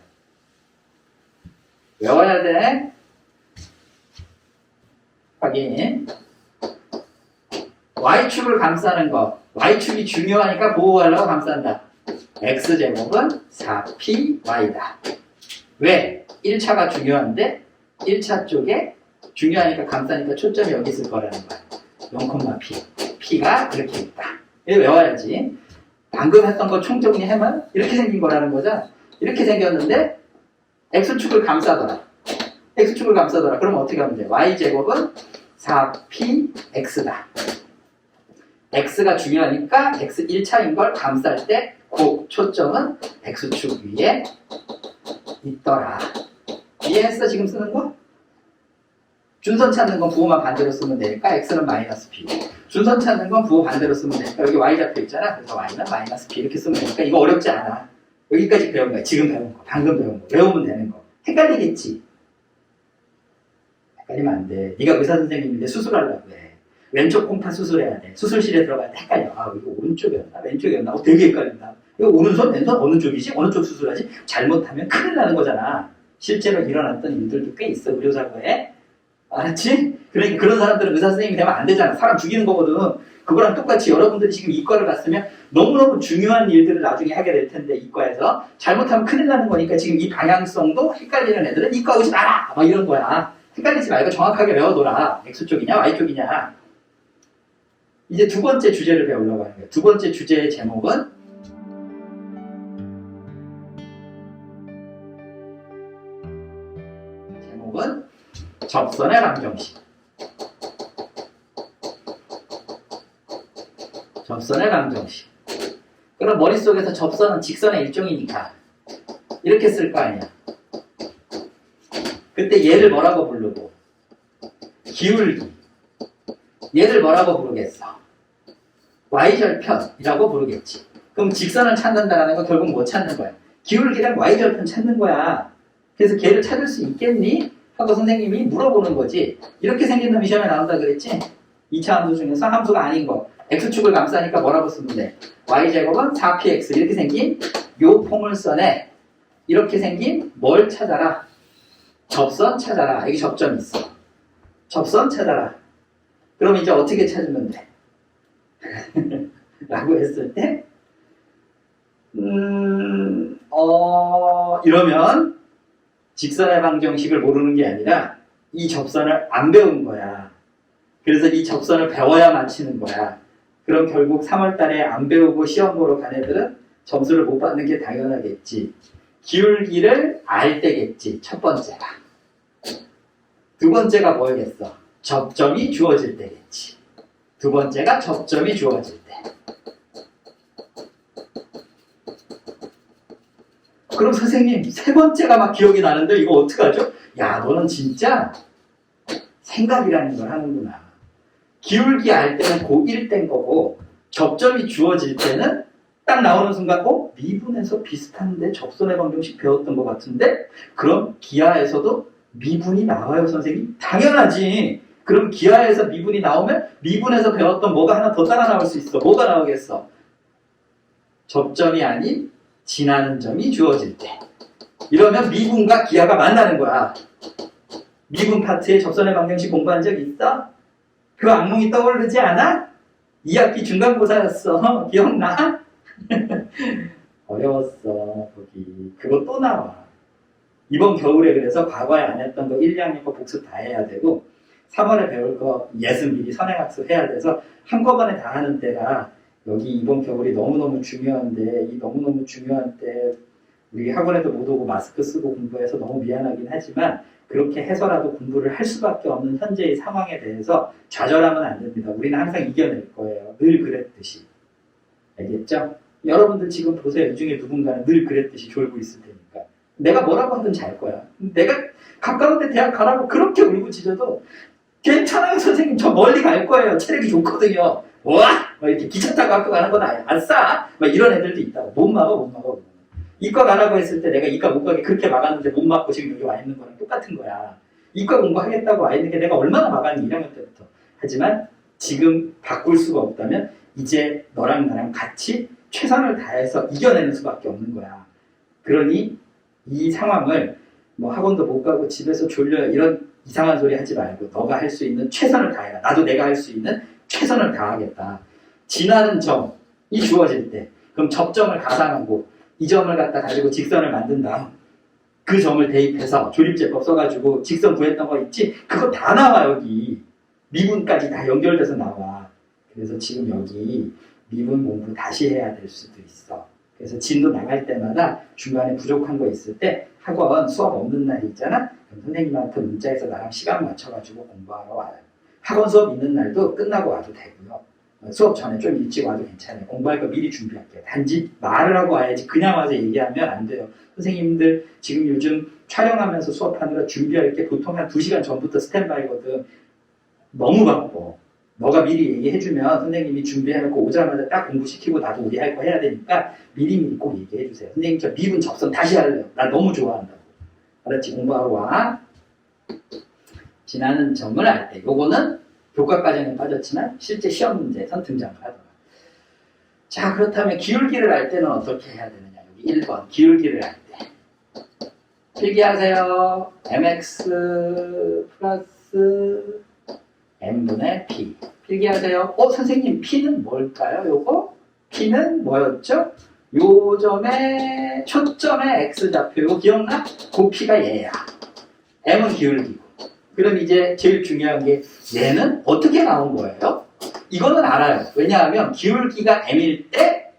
외워야 돼. 확인. y축을 감싸는 거. y축이 중요하니까 보호하려고 감싼다. x제곱은 4py다. 왜? 1차가 중요한데 1차 쪽에 중요하니까 감싸니까 초점이 여기 있을 거라는 거야. 0,p. p가 이렇게 있다. 이거 외워야지. 방금 했던 거 총정리하면 이렇게 생긴 거라는 거죠. 이렇게 생겼는데 x축을 감싸더라. x축을 감싸더라. 그럼 어떻게 하면 돼? y제곱은 4px다. x가 중요하니까 x 1차인 걸 감쌀 때 그 초점은 x축 위에 있더라. 이해했어? 지금 쓰는 거? 준선 찾는 건 부호만 반대로 쓰면 되니까 x는 마이너스 p. 준선 찾는 건 부호 반대로 쓰면 되니까 여기 y 잡혀 있잖아. 그래서 y는 마이너스 p 이렇게 쓰면 되니까 이거 어렵지 않아. 여기까지 배운 거야. 지금 배운 거. 방금 배운 거. 외우면 되는 거. 헷갈리겠지? 헷갈리면 안 돼. 네가 의사 선생님인데 수술하려고 해. 왼쪽 콩팥 수술해야 돼. 수술실에 들어갈 때 헷갈려. 아, 이거 오른쪽이었나? 왼쪽이었나? 되게 헷갈린다. 이거 오른손, 왼손 어느 쪽이지? 어느 쪽 수술하지? 잘못하면 큰일 나는 거잖아. 실제로 일어났던 일들도 꽤 있어, 의료사고에. 알았지? 그러니까 그런 사람들은 의사 선생님이 되면 안 되잖아. 사람 죽이는 거거든. 그거랑 똑같이 여러분들이 지금 이과를 갔으면 너무너무 중요한 일들을 나중에 하게 될 텐데, 이과에서. 잘못하면 큰일 나는 거니까 지금 이 방향성도 헷갈리는 애들은 이과 오지 마라! 막 이런 거야. 헷갈리지 말고 정확하게 외워둬라. X 쪽이냐, Y 쪽이냐. 이제 두 번째 주제를 배우려고 하는 거예요. 두 번째 주제의 제목은 접선의 방정식. 접선의 방정식. 그럼 머릿속에서 접선은 직선의 일종이니까 이렇게 쓸 거 아니야. 그때 얘를 뭐라고 부르고? 기울기. 얘를 뭐라고 부르겠어? y절편이라고 부르겠지. 그럼 직선을 찾는다는 건 결국 뭐 찾는 거야? 기울기랑 y절편 찾는 거야. 그래서 걔를 찾을 수 있겠니? 하고 선생님이 물어보는 거지. 이렇게 생긴 놈이 시험에 나온다 그랬지? 2차 함수 중에서 함수가 아닌 거. x축을 감싸니까 뭐라고 쓰면 돼? y제곱은 4px 이렇게 생긴 요 포물선에 이렇게 생긴 뭘 찾아라? 접선 찾아라. 여기 접점이 있어. 접선 찾아라. 그럼 이제 어떻게 찾으면 돼? 라고 했을 때 이러면 직선의 방정식을 모르는 게 아니라 이 접선을 안 배운 거야. 그래서 이 접선을 배워야 맞히는 거야. 그럼 결국 3월 달에 안 배우고 시험 보러 간 애들은 점수를 못 받는 게 당연하겠지. 기울기를 알 때겠지. 첫 번째가. 두 번째가 뭐겠어? 접점이 주어질 때겠지. 두 번째가 접점이 주어질 때. 그럼 선생님 세 번째가 막 기억이 나는데 이거 어떡하죠? 야, 너는 진짜 생각이라는 걸 하는구나. 기울기 알 때는 고1 땐 거고 접점이 주어질 때는 딱 나오는 순간 미분에서 비슷한데 접선의 방정식 배웠던 것 같은데? 그럼 기하에서도 미분이 나와요, 선생님? 당연하지. 그럼 기하에서 미분이 나오면 미분에서 배웠던 뭐가 하나 더 따라 나올 수 있어. 뭐가 나오겠어? 접점이 아닌 지나는 점이 주어질 때. 이러면 미분과 기하가 만나는 거야. 미분 파트에 접선의 방정식 공부한 적 있어? 그 악몽이 떠오르지 않아? 2학기 중간고사였어. 기억나? 어려웠어. 거기. 그거 또 나와. 이번 겨울에 그래서 과거에 안 했던 거 1, 2학년 거 복습 다 해야 되고 3월에 배울 거 예습 미리 선행학습 해야 돼서 한꺼번에 다 하는 때라 여기 이번 겨울이 너무너무 중요한데 이 너무너무 중요한 때 우리 학원에도 못 오고 마스크 쓰고 공부해서 너무 미안하긴 하지만 그렇게 해서라도 공부를 할 수밖에 없는 현재의 상황에 대해서 좌절하면 안 됩니다. 우리는 항상 이겨낼 거예요. 늘 그랬듯이. 알겠죠? 여러분들 지금 보세요. 이 중에 누군가는 늘 그랬듯이 졸고 있을 테니까. 내가 뭐라고 하든 잘 거야. 내가 가까운 데 대학 가라고 그렇게 울고짖어도 괜찮아요, 선생님. 저 멀리 갈 거예요. 체력이 좋거든요. 와! 막 이렇게 기차 타고 학교 가는 건 아싸! 막 이런 애들도 있다고. 못 막아. 이과 가라고 했을 때 내가 이과 못 가게 그렇게 막았는데 못 막고 지금 여기 와 있는 거랑 똑같은 거야. 이과 공부하겠다고 와 있는 게 내가 얼마나 막았니, 1학년 때부터. 하지만 지금 바꿀 수가 없다면 이제 너랑 나랑 같이 최선을 다해서 이겨내는 수밖에 없는 거야. 그러니 이 상황을 뭐 학원도 못 가고 집에서 졸려요 이런 이상한 소리 하지 말고 너가 할 수 있는 최선을 다해라. 나도 내가 할 수 있는 최선을 다하겠다. 지나는 점이 주어질 때 그럼 접점을 가상하고 이 점을 갖다 가지고 직선을 만든 다음 그 점을 대입해서 조립제법 써가지고 직선 구했던 거 있지? 그거 다 나와 여기. 미분까지 다 연결돼서 나와. 그래서 지금 여기 미분 공부 다시 해야 될 수도 있어. 그래서 진도 나갈 때마다 중간에 부족한 거 있을 때 학원 수업 없는 날이 있잖아? 그럼 선생님한테 문자해서 나랑 시간 맞춰가지고 공부하러 와요. 학원 수업 있는 날도 끝나고 와도 되고요. 수업 전에 좀 일찍 와도 괜찮아요. 공부할 거 미리 준비할게요. 단지 말을 하고 와야지 그냥 와서 얘기하면 안 돼요. 선생님들 지금 요즘 촬영하면서 수업하느라 준비할 게 보통 한 2시간 전부터 스탠바이거든. 너무 바빠. 너가 미리 얘기해주면 선생님이 준비해놓고 오자마자 딱 공부시키고 나도 우리 할 거 해야 되니까 미리미리 꼭 얘기해주세요. 선생님 저 미분 접선 다시 할래요. 나 너무 좋아한다고. 알았지? 공부하러 와. 지나는 점을 알 때. 요거는 교과 과정에 빠졌지만 실제 시험 문제에선 등장을 하더라. 자, 그렇다면 기울기를 알 때는 어떻게 해야 되느냐. 여기 1번 기울기를 알 때. 필기하세요. mx 플러스 n분의 p. 필기하세요. 선생님 p는 뭘까요? 요거? p는 뭐였죠? 요 점에 초점에 x좌표. 요거 기억나? 그 p가 얘야. m은 기울기고. 그럼 이제 제일 중요한 게 얘는 어떻게 나온 거예요? 이거는 알아요. 왜냐하면 기울기가 m일 때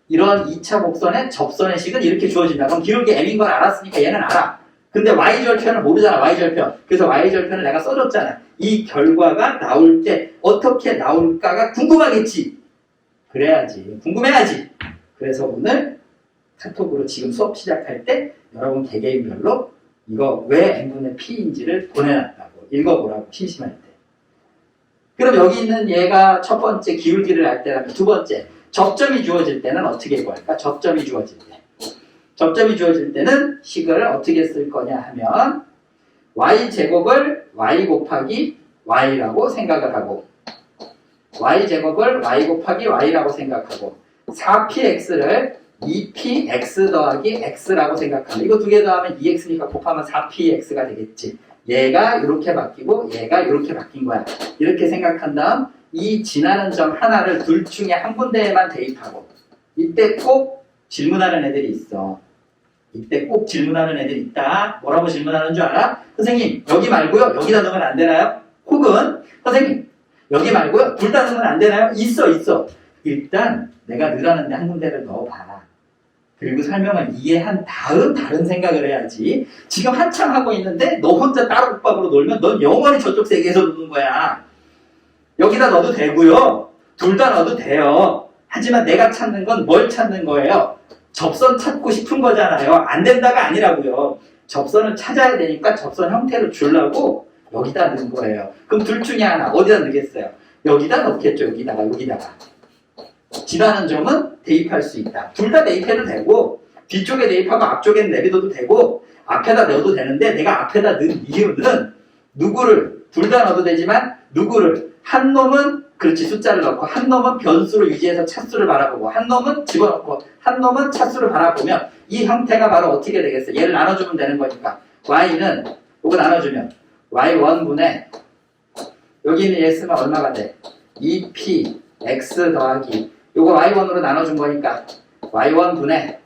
이런 2차 곡선의 접선의 식은 이렇게 주어진다. 그럼 기울기 m인 걸 알았으니까 얘는 알아. 근데 y절편을 모르잖아. y절편. 그래서 y절편을 내가 써줬잖아. 이 결과가 나올 때 어떻게 나올까가 궁금하겠지. 그래야지. 궁금해야지. 그래서 오늘 카톡으로 지금 수업 시작할 때 여러분 개개인별로 이거 왜 n분의 p인지를 보내놨다고. 읽어보라고. 심심할 때. 그럼 여기 있는 얘가 첫 번째 기울기를 알 때라면 두 번째 접점이 주어질 때는 어떻게 구할까? 접점이 주어질 때. 접점이 주어질 때는 식을 어떻게 쓸 거냐 하면 y제곱을 y 곱하기 y라고 생각을 하고 y제곱을 y 곱하기 y라고 생각하고 4px를 2px 더하기 x라고 생각하면 이거 두 개 더하면 2x니까 곱하면 4px가 되겠지. 얘가 이렇게 바뀌고 얘가 이렇게 바뀐 거야. 이렇게 생각한 다음 이 지나는 점 하나를 둘 중에 한 군데에만 대입하고 이때 꼭 질문하는 애들이 있어. 이때 꼭 질문하는 애들이 있다. 뭐라고 질문하는 줄 알아? 선생님 여기 말고요. 여기다 넣으면 안 되나요? 혹은 선생님 여기 말고요. 둘 다 넣으면 안 되나요? 있어. 일단 내가 넣으라는데 한 군데를 넣어봐. 그리고 설명을 이해한 다음 다른 생각을 해야지. 지금 한참 하고 있는데 너 혼자 따로 국밥으로 놀면 넌 영원히 저쪽 세계에서 노는 거야. 여기다 넣어도 되고요. 둘 다 넣어도 돼요. 하지만 내가 찾는 건 뭘 찾는 거예요? 접선 찾고 싶은 거잖아요. 안 된다가 아니라고요. 접선을 찾아야 되니까 접선 형태로 주려고 여기다 넣은 거예요. 그럼 둘 중에 하나 어디다 넣겠어요? 여기다 넣겠죠. 여기다가. 지나는 점은 대입할 수 있다. 둘 다 대입해도 되고 뒤쪽에 대입하고 앞쪽에 내비둬도 되고 앞에다 넣어도 되는데 내가 앞에다 넣은 이유는 누구를 둘 다 넣어도 되지만 누구를 한 놈은 그렇지 숫자를 넣고 한 놈은 변수로 유지해서 차수를 바라보고 한 놈은 집어넣고 한 놈은 차수를 바라보면 이 형태가 바로 어떻게 되겠어요? 얘를 나눠주면 되는 거니까 y는 이거 나눠주면 y1분의 여기 있는 얘 쓰면 얼마가 돼? 2p x 더하기 요거 y1으로 나눠준 거니까 y1분의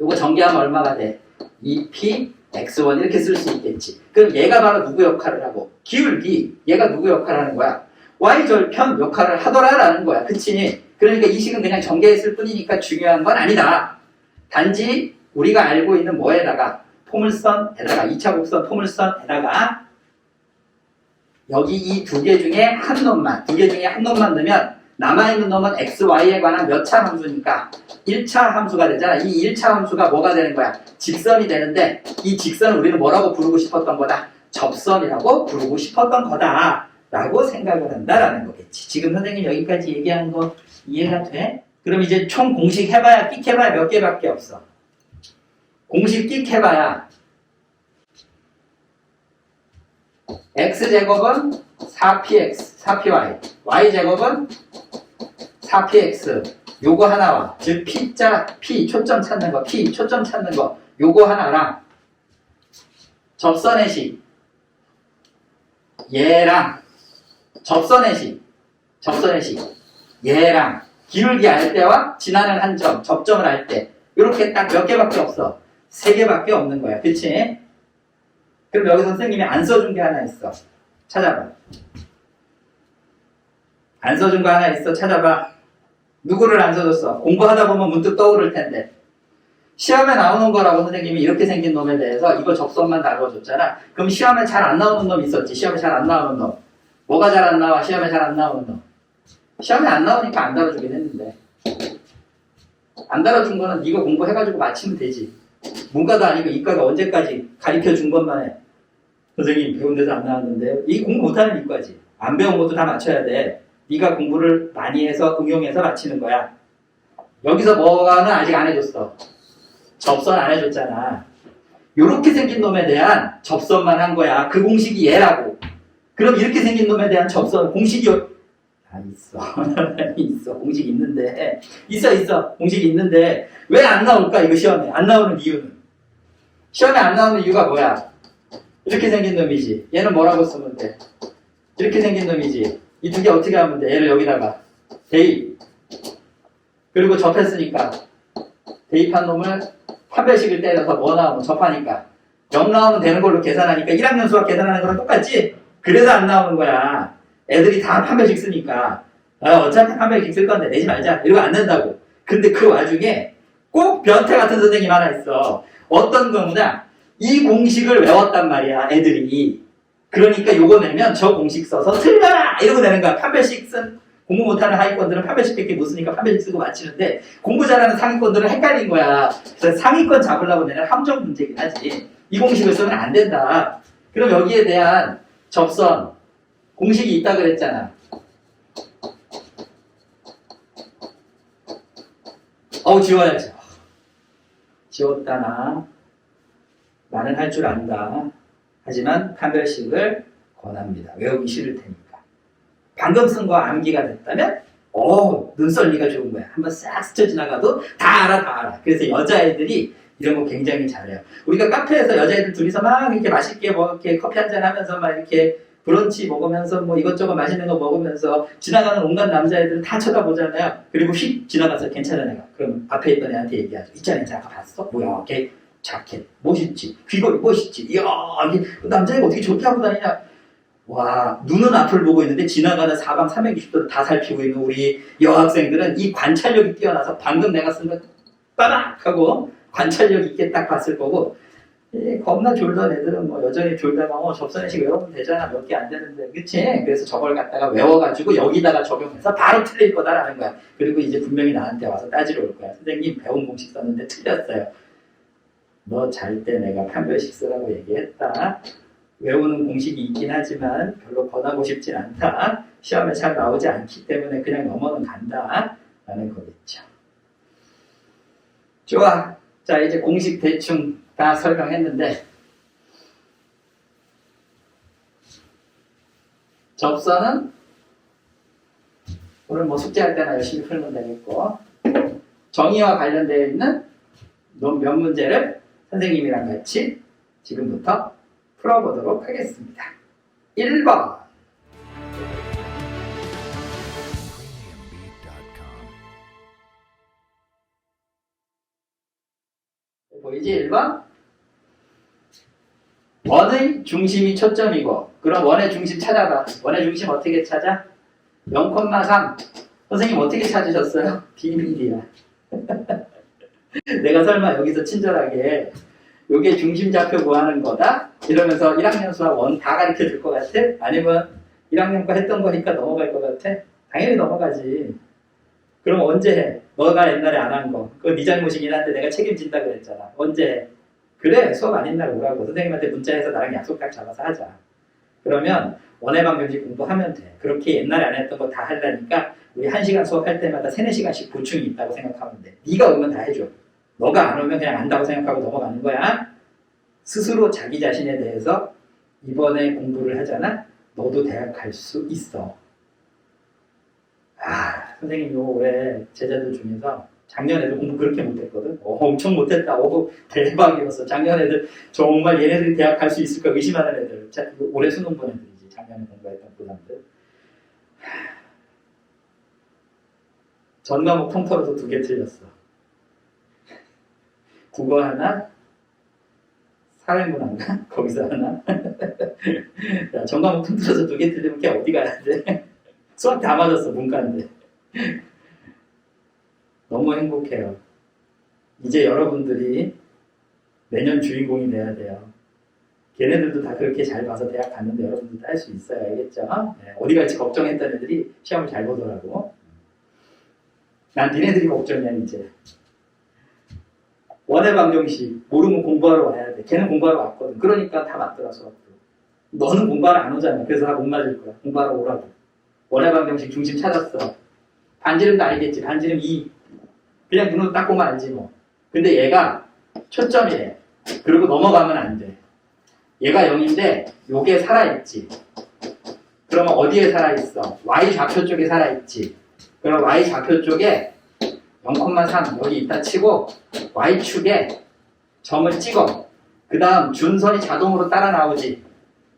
요거 전개하면 얼마가 돼? 2p x1 이렇게 쓸 수 있겠지. 그럼 얘가 바로 누구 역할을 하고 기울기 얘가 누구 역할을 하는 거야? y절편 역할을 하더라라는 거야. 그치? 그러니까 이 식은 그냥 전개했을 뿐이니까 중요한 건 아니다. 단지 우리가 알고 있는 뭐에다가 포물선에다가 2차 곡선 포물선에다가 여기 이 두 개 중에 한 놈만 넣으면 남아있는 놈은 x, y에 관한 몇 차 함수니까 1차 함수가 되잖아. 이 1차 함수가 뭐가 되는 거야? 직선이 되는데 이 직선을 우리는 뭐라고 부르고 싶었던 거다? 접선이라고 부르고 싶었던 거다 라고 생각을 한다라는 거겠지. 지금 선생님 여기까지 얘기한 거 이해가 돼? 그럼 이제 총 공식 해봐야 끽 해봐야 몇 개밖에 없어. 공식 끽 해봐야 x제곱은 4px, 4py y제곱은 4px 요거 하나와 즉 p자, p 초점 찾는 거 p 초점 찾는 거 요거 하나랑 접선의 식 얘랑 접선의 식 얘랑 기울기 알 때와 지나는 한 점 접점을 알 때 이렇게 딱 몇 개밖에 없어. 3개밖에 없는 거야. 그치? 그럼 여기 선생님이 안 써준 게 하나 있어. 찾아봐. 안 써준 거 하나 있어. 찾아봐. 누구를 안 써줬어? 공부하다 보면 문득 떠오를 텐데. 시험에 나오는 거라고 선생님이 이렇게 생긴 놈에 대해서 이거 접선만 다뤄줬잖아. 그럼 시험에 잘 안 나오는 놈 있었지. 시험에 잘 안 나오는 놈. 뭐가 잘 안 나와? 시험에 잘 안 나오는 놈. 시험에 안 나오니까 안 다뤄주긴 했는데. 안 다뤄준 거는 이거 공부해가지고 맞히면 되지. 문과도 아니고 이과가 언제까지 가르쳐준 것만 해. 선생님 배운 데서 안 나왔는데요. 이 공부 못하는 이과지. 안 배운 것도 다 맞춰야 돼. 네가 공부를 많이 해서 응용해서 맞히는 거야. 여기서 뭐가는 아직 안 해줬어. 접선 안 해줬잖아. 요렇게 생긴 놈에 대한 접선만 한 거야. 그 공식이 얘라고. 그럼 이렇게 생긴 놈에 대한 접선, 공식이, 있어. 있어. 공식이 있는데. 있어. 공식이 있는데, 왜 안 나올까, 이거 시험에? 안 나오는 이유는? 시험에 안 나오는 이유가 뭐야? 이렇게 생긴 놈이지. 얘는 뭐라고 쓰면 돼? 이렇게 생긴 놈이지. 이 두 개 어떻게 하면 돼? 얘를 여기다가. 대입. 그리고 접했으니까. 대입한 놈을 판별식을 때려서 뭐 나오면 접하니까 0 나오면 되는 걸로 계산하니까 1학년 수학 계산하는 거랑 똑같지? 그래서 안 나오는 거야. 애들이 다 판별식 쓰니까 어차피 판별식 쓸 건데 내지 말자 이러고 안 낸다고. 근데 그 와중에 꼭 변태 같은 선생님 하나 있어. 어떤 경우나 이 공식을 외웠단 말이야 애들이. 그러니까 요거 내면 저 공식 써서 틀려라 이러고 내는 거야. 판별식 쓴 공부 못하는 하위권들은 판별식밖에 못 쓰니까 판별식 쓰고 맞히는데 공부 잘하는 상위권들은 헷갈린 거야. 그래서 상위권 잡으려고 내는 함정 문제긴 하지. 이 공식을 쓰면 안 된다. 그럼 여기에 대한 접선 공식이 있다 그랬잖아. 지워야지. 지웠다 나. 나는 할 줄 안다. 하지만 판별식을 권합니다. 외우기 싫을 테니까. 방금 쓴 거 암기가 됐다면 눈썰미가 좋은 거야. 한번 싹 스쳐 지나가도 다 알아. 그래서 여자애들이 이런 거 굉장히 잘해요. 우리가 카페에서 여자애들 둘이서 막 이렇게 맛있게 뭐 이렇게 커피 한잔 하면서 막 이렇게 브런치 먹으면서 뭐 이것저것 맛있는 거 먹으면서 지나가는 온갖 남자애들은 다 쳐다보잖아요. 그리고 휙 지나가서 괜찮아 내가. 그럼 앞에 있던 애한테 얘기하죠. 있잖아 아까 봤어? 뭐야 걔 자켓 멋있지. 귀걸이 멋있지. 이야 이게 남자애가 어떻게 저렇게 하고 다니냐. 와, 눈은 앞을 보고 있는데 지나가는 사방 360도를 다 살피고 있는 우리 여학생들은 이 관찰력이 뛰어나서 방금 내가 쓴 거 빠박 하고 관찰력 있게 딱 봤을 거고 겁나 졸던 애들은 뭐 여전히 졸다가 접선의식 외우면 되잖아. 몇 개 안 되는데 그치? 그래서 저걸 갖다가 외워가지고 여기다가 적용해서 바로 틀릴 거다라는 거야. 그리고 이제 분명히 나한테 와서 따지러 올 거야. 선생님 배운 공식 썼는데 틀렸어요. 너 잘 때 내가 판별식 쓰라고 얘기했다. 외우는 공식이 있긴 하지만 별로 권하고 싶진 않다. 시험에 잘 나오지 않기 때문에 그냥 넘어는 간다. 라는 거겠죠. 좋아. 자, 이제 공식 대충 다 설명했는데 접선은 오늘 뭐 숙제할 때나 열심히 풀면 되겠고 정의와 관련되어 있는 몇 문제를 선생님이랑 같이 지금부터 풀어보도록 하겠습니다. 1번 보이지? 1번 원의 중심이 초점이고 그럼 원의 중심 찾아봐. 원의 중심 어떻게 찾아? 0,3 선생님 어떻게 찾으셨어요? 비밀이야. 내가 설마 여기서 친절하게 요게 중심좌표 구하는 거다? 이러면서 1학년 수학 원 다 가르쳐 줄 것 같아? 아니면 1학년 거 했던 거니까 넘어갈 것 같아? 당연히 넘어가지. 그럼 언제 해? 너가 옛날에 안 한 거. 그거 네 잘못이긴 한데 내가 책임진다 그랬잖아. 언제 해? 그래 수업 아닌 날 오라고. 선생님한테 문자해서 나랑 약속 딱 잡아서 하자. 그러면 원의 방정식 공부하면 돼. 그렇게 옛날에 안 했던 거 다 하려니까 우리 1시간 수업할 때마다 3, 4시간씩 보충이 있다고 생각하면 돼. 네가 오면 다 해줘. 너가 안 오면 그냥 안다고 생각하고 넘어가는 거야. 스스로 자기 자신에 대해서 이번에 공부를 하잖아. 너도 대학 갈 수 있어. 선생님 요 올해 제자들 중에서 작년 애들 공부 그렇게 못했거든. 엄청 못했다. 대박이었어. 작년 애들 정말 얘네들이 대학 갈 수 있을까 의심하는 애들. 올해 수능 본 애들이지. 작년에 공부했던 고3들. 전 과목 통틀어서 2개 틀렸어. 국어 하나, 사회문화인가? 거기서 하나. 야, 전 과목 통틀어서 2개 틀리면 걔 어디 가야 돼? 수학 다 맞았어. 문과인데. 너무 행복해요. 이제 여러분들이 내년 주인공이 돼야 돼요. 걔네들도 다 그렇게 잘 봐서 대학 갔는데 여러분들도 할 수 있어요. 알겠죠? 네, 어디 갈지 걱정했던 애들이 시험을 잘 보더라고. 난 니네들이 걱정이야 이제. 원의 방정식 모르면 공부하러 와야 돼. 걔는 공부하러 왔거든. 그러니까 다 맞더라 수업도. 너는 공부하러 안 오잖아. 그래서 다 못 맞을 거야. 공부하러 오라고. 원의 방정식 중심 찾았어. 반지름도 알겠지. 반지름 2. 그냥 눈으로 딱 보면 알지 뭐. 근데 얘가 초점이래. 그리고 넘어가면 안 돼. 얘가 0인데 요게 살아있지. 그러면 어디에 살아있어? Y 좌표 쪽에 살아있지. 그럼 Y 좌표 쪽에 0,3 여기 있다 치고 Y축에 점을 찍어. 그 다음 준선이 자동으로 따라 나오지.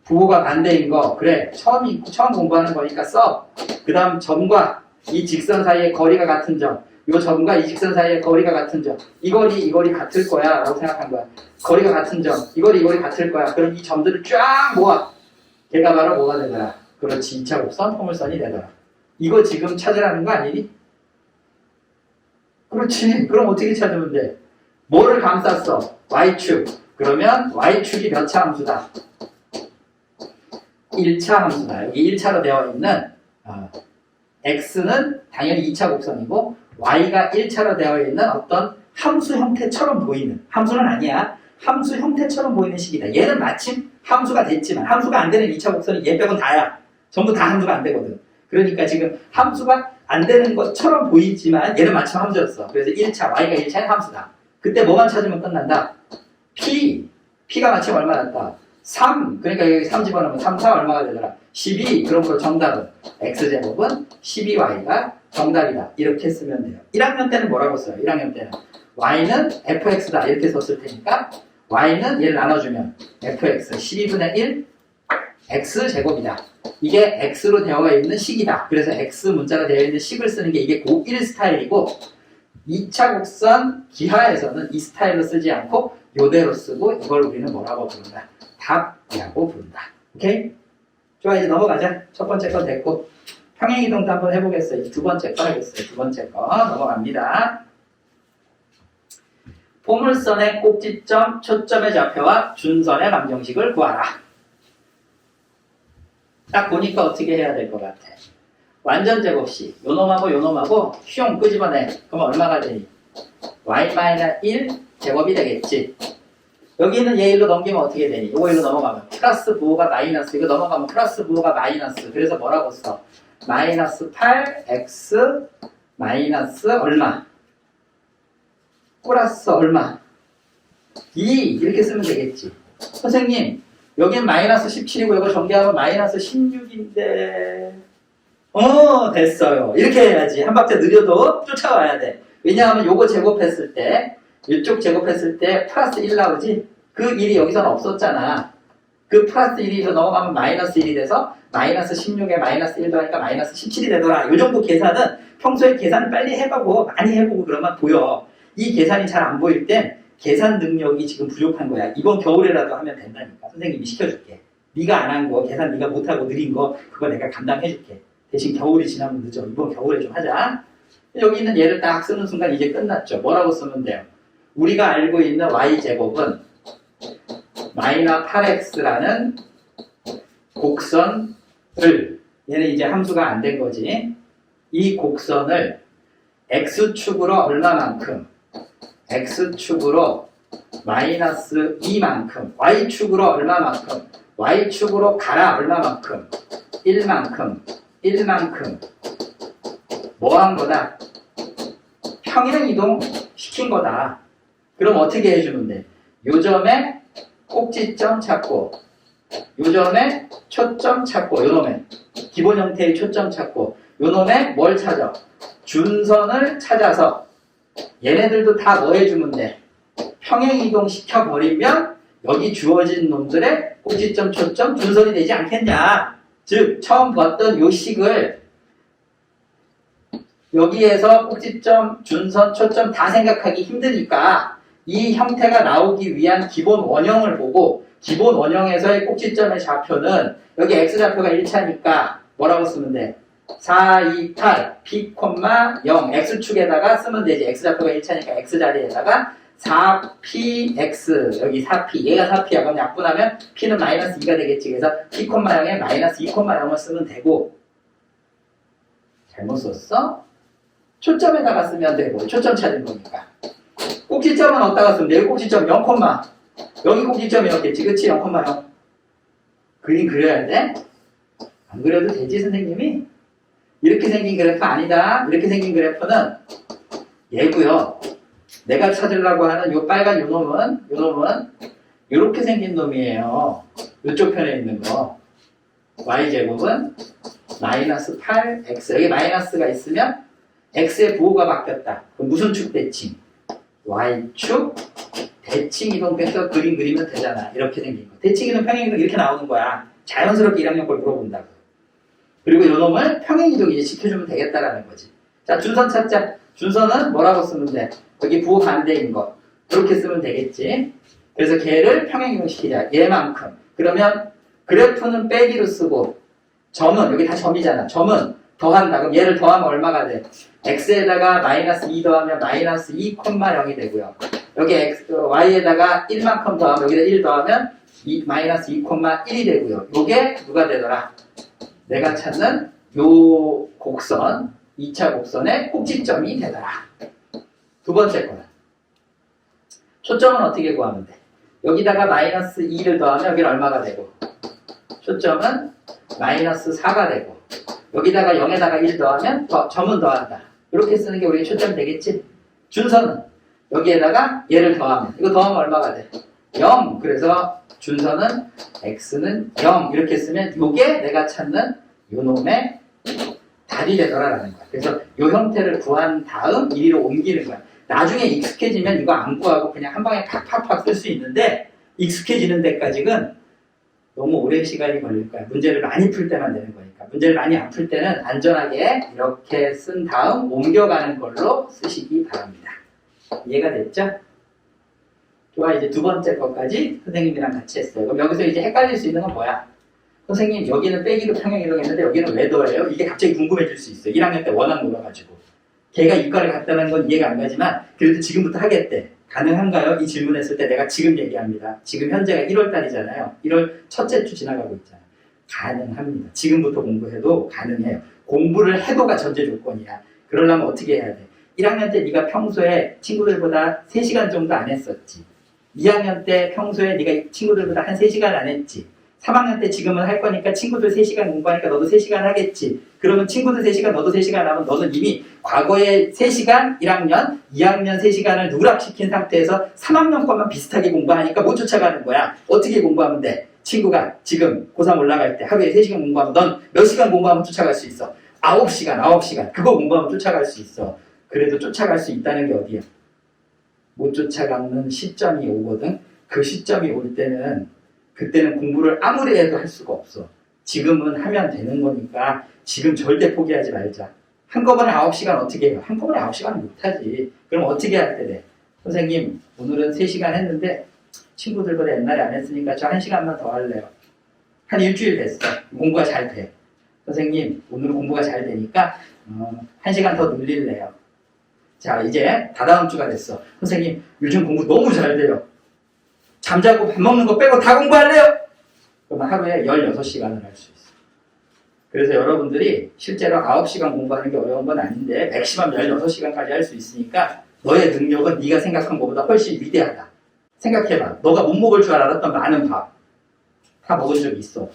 부호가 반대인 거. 그래. 처음 공부하는 거니까 써. 그 다음 점과 이 직선 사이의 거리가 같은 점. 이 점과 이 직선 사이의 거리가 같은 점. 이 거리 같을 거야. 라고 생각한 거야. 거리가 같은 점. 이 거리 같을 거야. 그럼 이 점들을 쫙 모아. 걔가 바로 뭐가 되더라? 그렇지. 2차 곡선, 포물선이 되더라. 이거 지금 찾으라는 거 아니니? 그렇지. 그럼 어떻게 찾으면 돼? 뭐를 감쌌어? Y축. 그러면 Y축이 몇 차 함수다? 1차 함수다. 여기 1차로 되어 있는 X는 당연히 2차 곡선이고 Y가 1차로 되어 있는 어떤 함수 형태처럼 보이는, 함수는 아니야. 함수 형태처럼 보이는 식이다. 얘는 마침 함수가 됐지만 함수가 안 되는 2차 곡선이 얘 빼곤 다야. 전부 다 함수가 안 되거든. 그러니까 지금 함수가 안 되는 것처럼 보이지만 얘는 마침 함수였어. 그래서 1차, Y가 1차의 함수다. 그때 뭐만 찾으면 끝난다? P가 마침 얼마 났다? 3, 그러니까 여기 3 집어넣으면 3, 4 얼마가 되더라? 12, 그럼 그 정답은 X제곱은 12Y가 정답이다. 이렇게 쓰면 돼요. 1학년 때는 뭐라고 써요? 1학년 때는 Y는 fx다. 이렇게 썼을 테니까 Y는 얘를 나눠주면 fx 12분의 1 X제곱이다. 이게 X로 되어 있는 식이다. 그래서 X 문자가 되어 있는 식을 쓰는 게 이게 고1 스타일이고 2차 곡선 기하에서는 이 스타일로 쓰지 않고 요대로 쓰고 이걸 우리는 뭐라고 부른다? 답이라고 부른다. 오케이? 좋아, 이제 넘어가자. 첫 번째 건 됐고 평행이동도 한번 해보겠어요. 이제 두 번째 거 하겠어요. 두 번째 거 넘어갑니다. 포물선의 꼭지점, 초점의 좌표와 준선의 방정식을 구하라. 딱 보니까 어떻게 해야 될 것 같아? 완전 제곱식. 요놈하고 요놈하고 흉 끄집어내. 그럼 얼마가 되니? y-1 제곱이 되겠지. 여기 있는 얘 일로 넘기면 어떻게 되니? 이거 일로 넘어가면 플러스 부호가 마이너스. 이거 넘어가면 플러스 부호가 마이너스. 그래서 뭐라고 써? 마이너스 8x 마이너스 얼마? 플러스 얼마? 2 이렇게 쓰면 되겠지. 선생님 여긴 마이너스 17이고 이거 전개하면 마이너스 16인데 됐어요. 이렇게 해야지. 한 박자 느려도 쫓아와야 돼. 왜냐하면 요거 제곱했을 때 이쪽 제곱했을 때 플러스 1 나오지? 그 1이 여기서는 없었잖아. 그 플러스 1이 넘어가면 마이너스 1이 돼서 마이너스 16에 마이너스 1 더하니까 마이너스 17이 되더라. 이 정도 계산은 평소에 계산을 빨리 해보고 많이 해보고 그러면 보여. 이 계산이 잘 안 보일 땐 계산 능력이 지금 부족한 거야. 이번 겨울에라도 하면 된다니까. 선생님이 시켜줄게. 네가 안 한 거, 계산 네가 못하고 느린 거 그거 내가 감당해줄게. 대신 겨울이 지나면 늦어. 이번 겨울에 좀 하자. 여기 있는 얘를 딱 쓰는 순간 이제 끝났죠. 뭐라고 쓰면 돼요? 우리가 알고 있는 y제곱은 마이너스 8x라는 곡선을, 얘는 이제 함수가 안 된 거지. 이 곡선을 x축으로 얼마만큼, x축으로 마이너스 2만큼, y축으로 얼마만큼, y축으로 가라 얼마만큼, 1만큼 뭐 한 거다? 평행이동 시킨 거다. 그럼 어떻게 해주면 돼? 요점에 꼭지점 찾고, 요점에 초점 찾고, 요놈에 기본 형태의 초점 찾고, 요놈에 뭘 찾아? 준선을 찾아서 얘네들도 다 뭐 해주면 돼? 평행이동 시켜버리면 여기 주어진 놈들의 꼭지점, 초점, 준선이 되지 않겠냐? 즉 처음 봤던 요 식을 여기에서 꼭지점, 준선, 초점 다 생각하기 힘드니까 이 형태가 나오기 위한 기본 원형을 보고 기본 원형에서의 꼭지점의 좌표는 여기 x좌표가 1차니까 뭐라고 쓰면 돼? 4, 2, 8, p, 0 x축에다가 쓰면 되지. x좌표가 1차니까 x자리에다가 4px 여기 4p 얘가 4p야. 그럼 약분하면 p는 마이너스 2가 되겠지. 그래서 p, 0에 마이너스 2,0을 쓰면 되고 잘못 썼어? 초점에다가 쓰면 되고 초점 찾은 거니까 꼭지점은 어디다가 쓰면 돼? 여기 꼭지점 0, 여기 꼭지점이었겠지. 그치? 0,0 그림 그려야 돼? 안 그려도 되지 선생님이? 이렇게 생긴 그래프 아니다. 이렇게 생긴 그래프는 얘고요. 내가 찾으려고 하는 요 빨간 요 놈은 이렇게 생긴 놈이에요. 이쪽 편에 있는 거. y제곱은 마이너스 8x. 여기 마이너스가 있으면 x의 부호가 바뀌었다. 그럼 무슨 축 대칭? y축 대칭 이동해서 그림 그리면 되잖아. 이렇게 생긴 거. 대칭 이동, 평행 이동 이렇게 나오는 거야. 자연스럽게 1학년 걸 물어본다고. 그리고 요 놈을 평행 이동 이제 시켜주면 되겠다라는 거지. 자, 준선 찾자. 준선은 뭐라고 쓰면 돼? 여기 부호 반대인 거. 이렇게 쓰면 되겠지. 그래서 걔를 평행 이동시키자. 얘만큼. 그러면 그래프는 빼기로 쓰고 점은 여기 다 점이잖아. 점은 더한다. 그럼 얘를 더하면 얼마가 돼? x에다가 마이너스 2 더하면 마이너스 2,0이 되고요. 여기 y에다가 1만큼 더하면 여기다 1 더하면 마이너스 2,1이 되고요. 요게 누가 되더라? 내가 찾는 요 곡선 2차 곡선의 꼭지점이 되더라. 두 번째 거는 초점은 어떻게 구하면 돼? 여기다가 마이너스 2를 더하면 여기는 얼마가 되고 초점은 마이너스 4가 되고 여기다가 0에다가 1 더하면 점은 더한다. 이렇게 쓰는 게 우리 초점 되겠지? 준선은 여기에다가 얘를 더하면 이거 더하면 얼마가 돼? 0. 그래서 준선은 x는 0 이렇게 쓰면 요게 내가 찾는 요 놈의 답이 되더라라는 거야. 그래서 요 형태를 구한 다음 이리로 옮기는 거야. 나중에 익숙해지면 이거 안 구하고 그냥 한 방에 팍팍팍 쓸 수 있는데 익숙해지는 데까지는 너무 오랜 시간이 걸릴 거야. 문제를 많이 풀 때만 되는 거니까. 문제를 많이 안 풀 때는 안전하게 이렇게 쓴 다음 옮겨가는 걸로 쓰시기 바랍니다. 이해가 됐죠? 좋아, 이제 두 번째 것까지 선생님이랑 같이 했어요. 그럼 여기서 이제 헷갈릴 수 있는 건 뭐야? 선생님, 여기는 빼기로 평행 이동했는데 여기는 왜 더해요? 이게 갑자기 궁금해질 수 있어요. 1학년 때 워낙 놀아가지고. 걔가 이과를 갔다는 건 이해가 안 가지만 그래도 지금부터 하겠대. 가능한가요? 이 질문했을 때 내가 지금 얘기합니다. 지금 현재가 1월달이잖아요. 1월 첫째 주 지나가고 있잖아요. 가능합니다. 지금부터 공부해도 가능해요. 공부를 해도가 전제 조건이야. 그러려면 어떻게 해야 돼? 1학년 때 네가 평소에 친구들보다 3시간 정도 안 했었지. 2학년 때 평소에 네가 친구들보다 한 3시간 안 했지. 3학년 때 지금은 할 거니까 친구들 3시간 공부하니까 너도 3시간 하겠지. 그러면 친구들 3시간, 너도 3시간 하면 너는 이미 과거에 3시간 1학년, 2학년 3시간을 누락시킨 상태에서 3학년 것만 비슷하게 공부하니까 못 쫓아가는 거야. 어떻게 공부하면 돼? 친구가 지금 고3 올라갈 때 하루에 3시간 공부하면 넌 몇 시간 공부하면 쫓아갈 수 있어? 9시간. 그거 공부하면 쫓아갈 수 있어. 그래도 쫓아갈 수 있다는 게 어디야? 못 쫓아가는 시점이 오거든. 그 시점이 올 때는 그때는 공부를 아무리 해도 할 수가 없어. 지금은 하면 되는 거니까 지금 절대 포기하지 말자. 한꺼번에 9시간 어떻게 해요? 한꺼번에 9시간은 못하지. 그럼 어떻게 할 때 돼? 선생님, 오늘은 3시간 했는데 친구들보다 옛날에 안 했으니까 저 1시간만 더 할래요. 한 일주일 됐어. 공부가 잘 돼. 선생님, 오늘은 공부가 잘 되니까 1시간 더 늘릴래요. 자, 이제 다다음 주가 됐어. 선생님, 요즘 공부 너무 잘 돼요. 잠자고 밥 먹는 거 빼고 다 공부할래요? 그러면 하루에 16시간을 할 수 있어. 그래서 여러분들이 실제로 9시간 공부하는 게 어려운 건 아닌데 맥시멈 16시간까지 할 수 있으니까 너의 능력은 네가 생각한 것보다 훨씬 위대하다. 생각해봐. 너가 못 먹을 줄 알았던 많은 밥 다 먹은 적이 있어?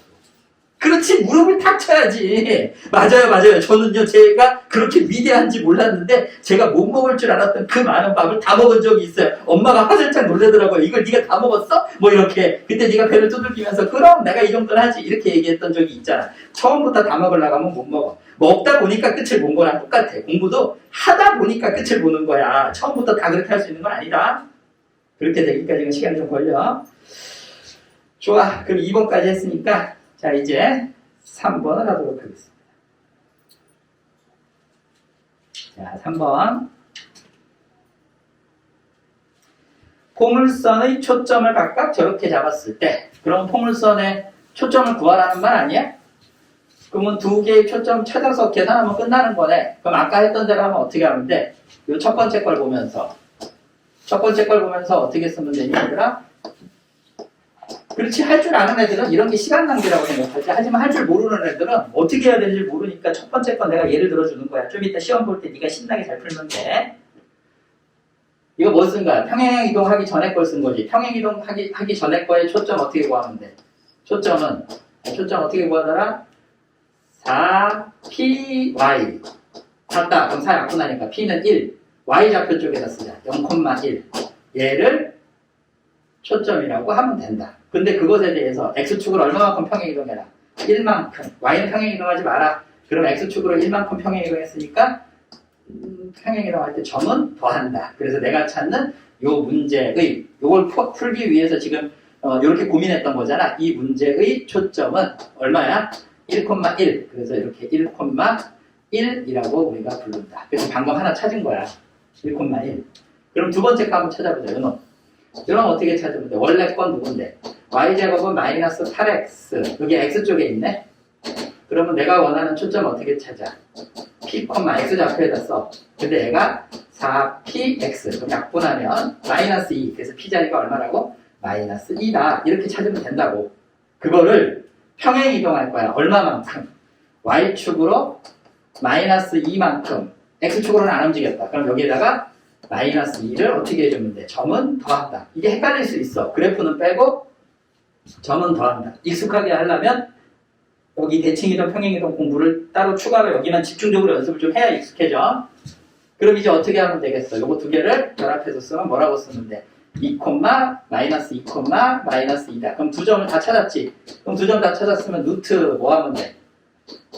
그렇지, 무릎을 탁 쳐야지. 맞아요. 저는요, 제가 그렇게 위대한지 몰랐는데 제가 못 먹을 줄 알았던 그 많은 밥을 다 먹은 적이 있어요. 엄마가 화들짝 놀라더라고요. 이걸 네가 다 먹었어? 뭐 이렇게. 그때 네가 배를 두들기면서 그럼 내가 이 정도는 하지 이렇게 얘기했던 적이 있잖아. 처음부터 다 먹으려고 하면 못 먹어. 먹다 보니까 끝을 본 거랑 똑같아. 공부도 하다 보니까 끝을 보는 거야. 처음부터 다 그렇게 할 수 있는 건 아니다. 그렇게 되기까지는 시간이 좀 걸려. 좋아, 그럼 2번까지 했으니까 자, 이제 3번을 하도록 하겠습니다. 자, 3번. 포물선의 초점을 각각 저렇게 잡았을 때, 그럼 포물선의 초점을 구하라는 말 아니야? 그러면 두 개의 초점 찾아서 계산하면 끝나는 거네. 그럼 아까 했던 대로 하면 어떻게 하면 돼? 이 첫 번째 걸 보면서. 어떻게 쓰면 되니, 얘들아? 그렇지, 할 줄 아는 애들은 이런 게 시간 낭비라고 생각하지. 하지만 할 줄 모르는 애들은 어떻게 해야 되는지 모르니까 첫 번째 건 내가 예를 들어주는 거야. 좀 이따 시험 볼 때 네가 신나게 잘 풀면 돼. 이거 뭐 쓴 거야? 평행 이동하기 전에 걸 쓴 거지. 평행 이동하기 전에 거에 초점 어떻게 구하면 돼? 초점 어떻게 구하더라? 4py. 같다. 그럼 4 약분하니까 p는 1. y좌표 쪽에다 쓰자. 0,1. 얘를 초점이라고 하면 된다. 근데 그것에 대해서 x축을 얼마만큼 평행이동해라? 1만큼. y는 평행이동하지 마라. 그럼 x축으로 1만큼 평행이동했으니까 평행이동할 때 점은 더한다. 그래서 내가 찾는 요 문제의 요걸 풀기 위해서 지금 이렇게 고민했던 거잖아. 이 문제의 초점은 얼마야? 1,1. 그래서 이렇게 1,1이라고 우리가 부른다. 그래서 방금 하나 찾은 거야. 1,1. 그럼 두 번째 거 한번 찾아보자. 요놈. 요놈 어떻게 찾으면 돼? 원래 건 누군데? y제곱은 마이너스 8x. 여기 x쪽에 있네? 그러면 내가 원하는 초점 어떻게 찾아? p, x 좌표에다 써. 근데 얘가 4px. 그럼 약분하면 마이너스 2. 그래서 p 자리가 얼마라고? 마이너스 2다. 이렇게 찾으면 된다고. 그거를 평행 이동할 거야. 얼마만큼? y축으로 마이너스 2만큼. x축으로는 안 움직였다. 그럼 여기에다가 마이너스 2를 어떻게 해주면 돼? 점은 더한다. 이게 헷갈릴 수 있어. 그래프는 빼고 점은 더한다. 익숙하게 하려면 여기 대칭이동 평행이동 공부를 따로 추가로 여기만 집중적으로 연습을 좀 해야 익숙해져. 그럼 이제 어떻게 하면 되겠어? 요거 두 개를 결합해서 쓰면 뭐라고 쓰면 돼? 2, 마이너스 2, 마이너스 2다. 그럼 두 점을 다 찾았지? 그럼 두 점 다 찾았으면 루트 뭐 하면 돼?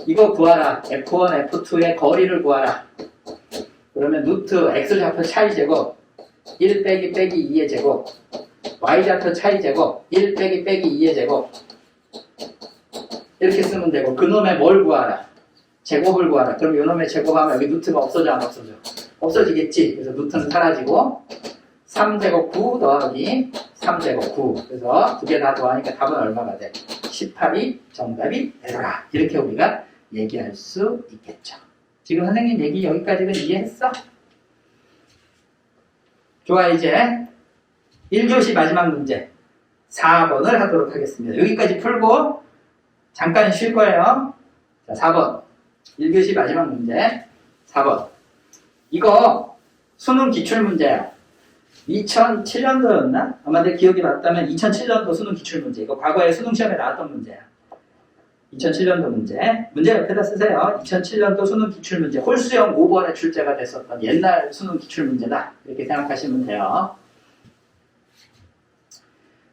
이거 구하라. F1, F2의 거리를 구하라. 그러면 루트 X좌표 차이 제곱 1 빼기 2의 제곱 Y좌표 차이 제곱 1 빼기 2의 제곱 이렇게 쓰면 되고 그놈의 뭘 구하라? 제곱을 구하라. 그럼 이놈의 제곱하면 여기 루트가 없어져 안 없어져? 없어지겠지. 그래서 루트는 사라지고 3제곱 9 더하기 3제곱 9 그래서 두 개 다 더하니까 답은 얼마가 돼? 18이 정답이 되더라. 이렇게 우리가 얘기할 수 있겠죠. 지금 선생님 얘기 여기까지는 이해했어? 좋아. 이제 1교시 마지막 문제 4번을 하도록 하겠습니다. 여기까지 풀고 잠깐 쉴 거예요. 자, 4번 1교시 마지막 문제 4번 이거 수능 기출문제야. 2007년도였나? 아마 내 기억이 맞다면 2007년도 수능 기출문제. 이거 과거에 수능시험에 나왔던 문제야. 2007년도 문제. 문제 옆에다 쓰세요. 2007년도 수능 기출문제. 홀수형 5번에 출제가 됐었던 옛날 수능 기출문제다. 이렇게 생각하시면 돼요.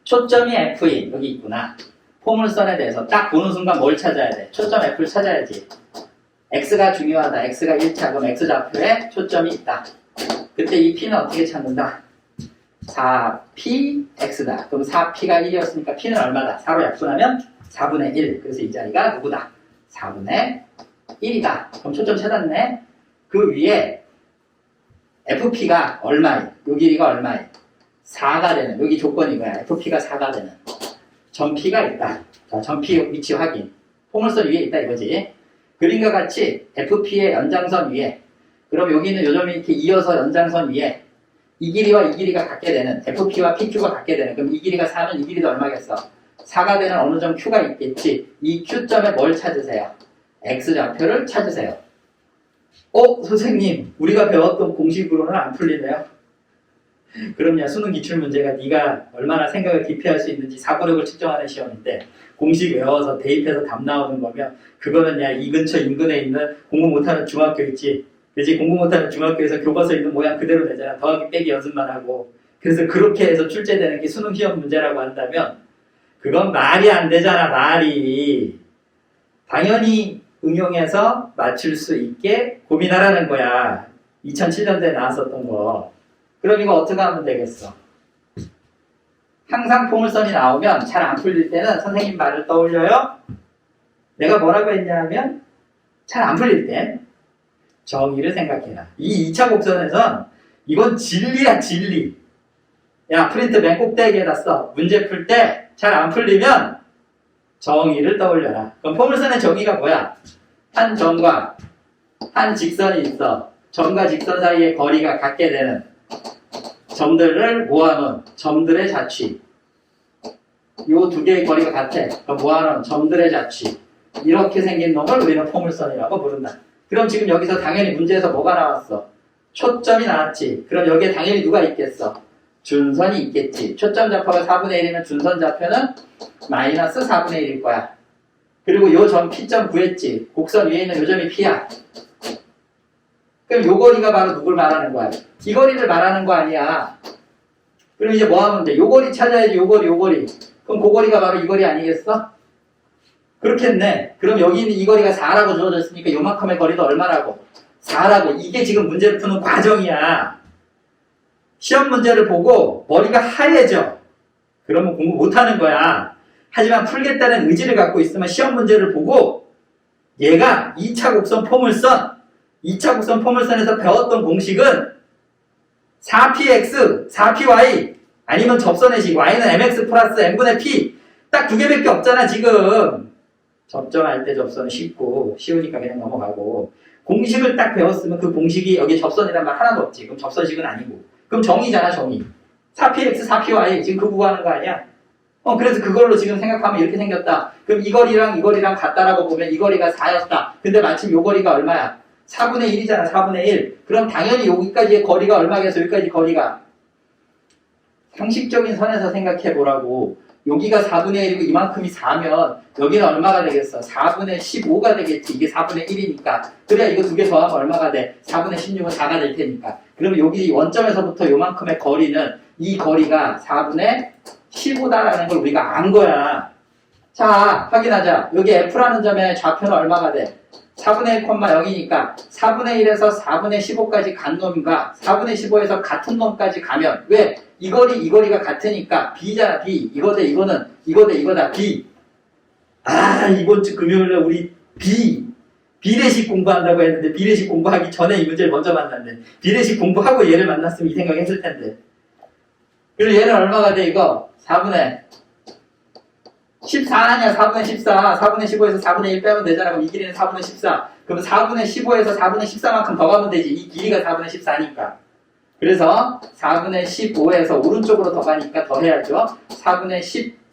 초점이 F인. 여기 있구나. 포물선에 대해서 딱 보는 순간 뭘 찾아야 돼? 초점 F를 찾아야지. X가 중요하다. X가 1차. 그럼 X좌표에 초점이 있다. 그때 이 P는 어떻게 찾는다? 4px다. 그럼 4p가 1이었으니까 p는 얼마다? 4로 약분하면 4분의 1. 그래서 이 자리가 누구다? 4분의 1이다. 그럼 초점 찾았네. 그 위에 fp가 얼마이? 요 길이가 얼마이? 4가 되는. 여기 조건이 이거야. fp가 4가 되는. 점 p가 있다. 자, 점 p 위치 확인. 포물선 위에 있다 이거지. 그림과 같이 fp의 연장선 위에. 그럼 여기는 요 점이 이렇게 이어서 연장선 위에 이 길이와 이 길이가 같게 되는 FP와 PQ가 같게 되는 그럼 이 길이가 4면 이 길이도 얼마겠어? 4가 되는 어느 점 Q가 있겠지. 이 Q점에 뭘 찾으세요? X좌표를 찾으세요. 선생님 우리가 배웠던 공식으로는 안 풀리네요. 그럼요. 수능 기출문제가 네가 얼마나 생각을 깊이 할 수 있는지 사고력을 측정하는 시험인데 공식 외워서 대입해서 답 나오는 거면 그거는 야 이 근처 인근에 있는 공부 못하는 중학교 있지. 그치? 공부 못하는 중학교에서 교과서 있는 모양 그대로 내잖아. 더하기 빼기 연습만 하고. 그래서 그렇게 해서 출제되는 게 수능 시험 문제라고 한다면 그건 말이 안 되잖아. 말이. 당연히 응용해서 맞출 수 있게 고민하라는 거야. 2007년도에 나왔었던 거. 그럼 이거 어떻게 하면 되겠어? 항상 포물선이 나오면 잘 안 풀릴 때는 선생님 말을 떠올려요. 내가 뭐라고 했냐면 잘 안 풀릴 땐 정의를 생각해라. 이 2차 곡선에선 이건 진리야 진리. 야 프린트 맨 꼭대기에다 써. 문제 풀 때 잘 안 풀리면 정의를 떠올려라. 그럼 포물선의 정의가 뭐야? 한 점과 한 직선이 있어. 점과 직선 사이의 거리가 같게 되는 점들을 모아놓은 점들의 자취. 요 두 개의 거리가 같아. 그럼 모아놓은 점들의 자취. 이렇게 생긴 놈을 우리는 포물선이라고 부른다. 그럼 지금 여기서 당연히 문제에서 뭐가 나왔어? 초점이 나왔지. 그럼 여기에 당연히 누가 있겠어? 준선이 있겠지. 초점 좌표가 4분의 1이면 준선 좌표는 마이너스 4분의 1일 거야. 그리고 요 점 P점 구했지. 곡선 위에 있는 요 점이 P야. 그럼 요 거리가 바로 누굴 말하는 거야? 이 거리를 말하는 거 아니야. 그럼 이제 뭐 하면 돼? 요 거리 찾아야지. 요 거리. 그럼 그 거리가 바로 이 거리 아니겠어? 그렇겠네. 그럼 여기 있는 이 거리가 4라고 주어졌으니까 요만큼의 거리도 얼마라고? 4라고. 이게 지금 문제를 푸는 과정이야. 시험 문제를 보고 머리가 하얘져. 그러면 공부 못하는 거야. 하지만 풀겠다는 의지를 갖고 있으면 시험 문제를 보고 얘가 2차 곡선 포물선에서 배웠던 공식은 4px, 4py 아니면 접선의 식 y는 mx 플러스 n분의 p 딱 두 개밖에 없잖아 지금. 접점할 때 접선은 쉽고 쉬우니까 그냥 넘어가고 공식을 딱 배웠으면 그 공식이 여기 접선이란 말 하나도 없지. 그럼 접선식은 아니고 그럼 정의잖아 정의. 4px, 4py 지금 그 구하는 거 아니야? 그래서 그걸로 지금 생각하면 이렇게 생겼다. 그럼 이 거리랑 같다라고 보면 이 거리가 4였다. 근데 마침 요 거리가 얼마야? 4분의 1이잖아. 4분의 1. 그럼 당연히 여기까지의 거리가 얼마겠어? 여기까지 거리가. 상식적인 선에서 생각해 보라고. 여기가 4분의 1이고 이만큼이 4면 여기는 얼마가 되겠어? 4분의 15가 되겠지. 이게 4분의 1이니까. 그래야 이거 두 개 더하면 얼마가 돼? 4분의 16은 4가 될 테니까. 그러면 여기 원점에서부터 요만큼의 거리는 이 거리가 4분의 15다라는 걸 우리가 안 거야. 자, 확인하자. 여기 F라는 점의 좌표는 얼마가 돼? 4분의 1,0이니까 4분의 1에서 4분의 15까지 간 놈과 4분의 15에서 같은 놈까지 가면 왜? 이 거리가 같으니까 B잖아, B. 이거 대 이거다, B. 이번 주 금요일에 우리 비례식 공부한다고 했는데 비례식 공부하기 전에 이 문제를 먼저 만났네. 비례식 공부하고 얘를 만났으면 이 생각 했을 텐데. 그리고 얘는 얼마가 돼, 이거? 4분의 14 아니야, 4분의 14. 4분의 15에서 4분의 1 빼면 되잖아. 그럼 이 길이는 4분의 14. 그럼 4분의 15에서 4분의 14만큼 더 가면 되지. 이 길이가 4분의 14니까. 그래서 4분의 15에서 오른쪽으로 더 가니까 더 해야죠. 4분의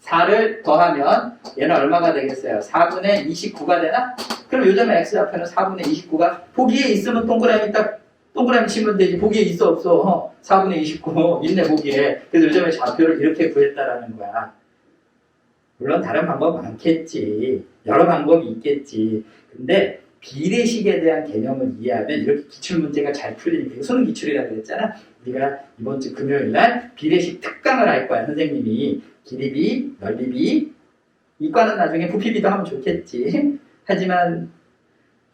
14를 더하면 얘는 얼마가 되겠어요? 4분의 29가 되나? 그럼 요즘에 x좌표는 4분의 29가 보기에 있으면 동그라미 치면 되지. 보기에 있어 없어? 4분의 29 있네 보기에. 그래서 요즘에 좌표를 이렇게 구했다라는 거야. 물론 다른 방법 많겠지. 여러 방법이 있겠지. 근데 비례식에 대한 개념을 이해하면 이렇게 기출문제가 잘 풀리니까 수능 기출이라고 그랬잖아. 우리가 이번 주 금요일날 비례식 특강을 할 거야. 선생님이 길이비, 넓이비 이과는 나중에 부피비도 하면 좋겠지. 하지만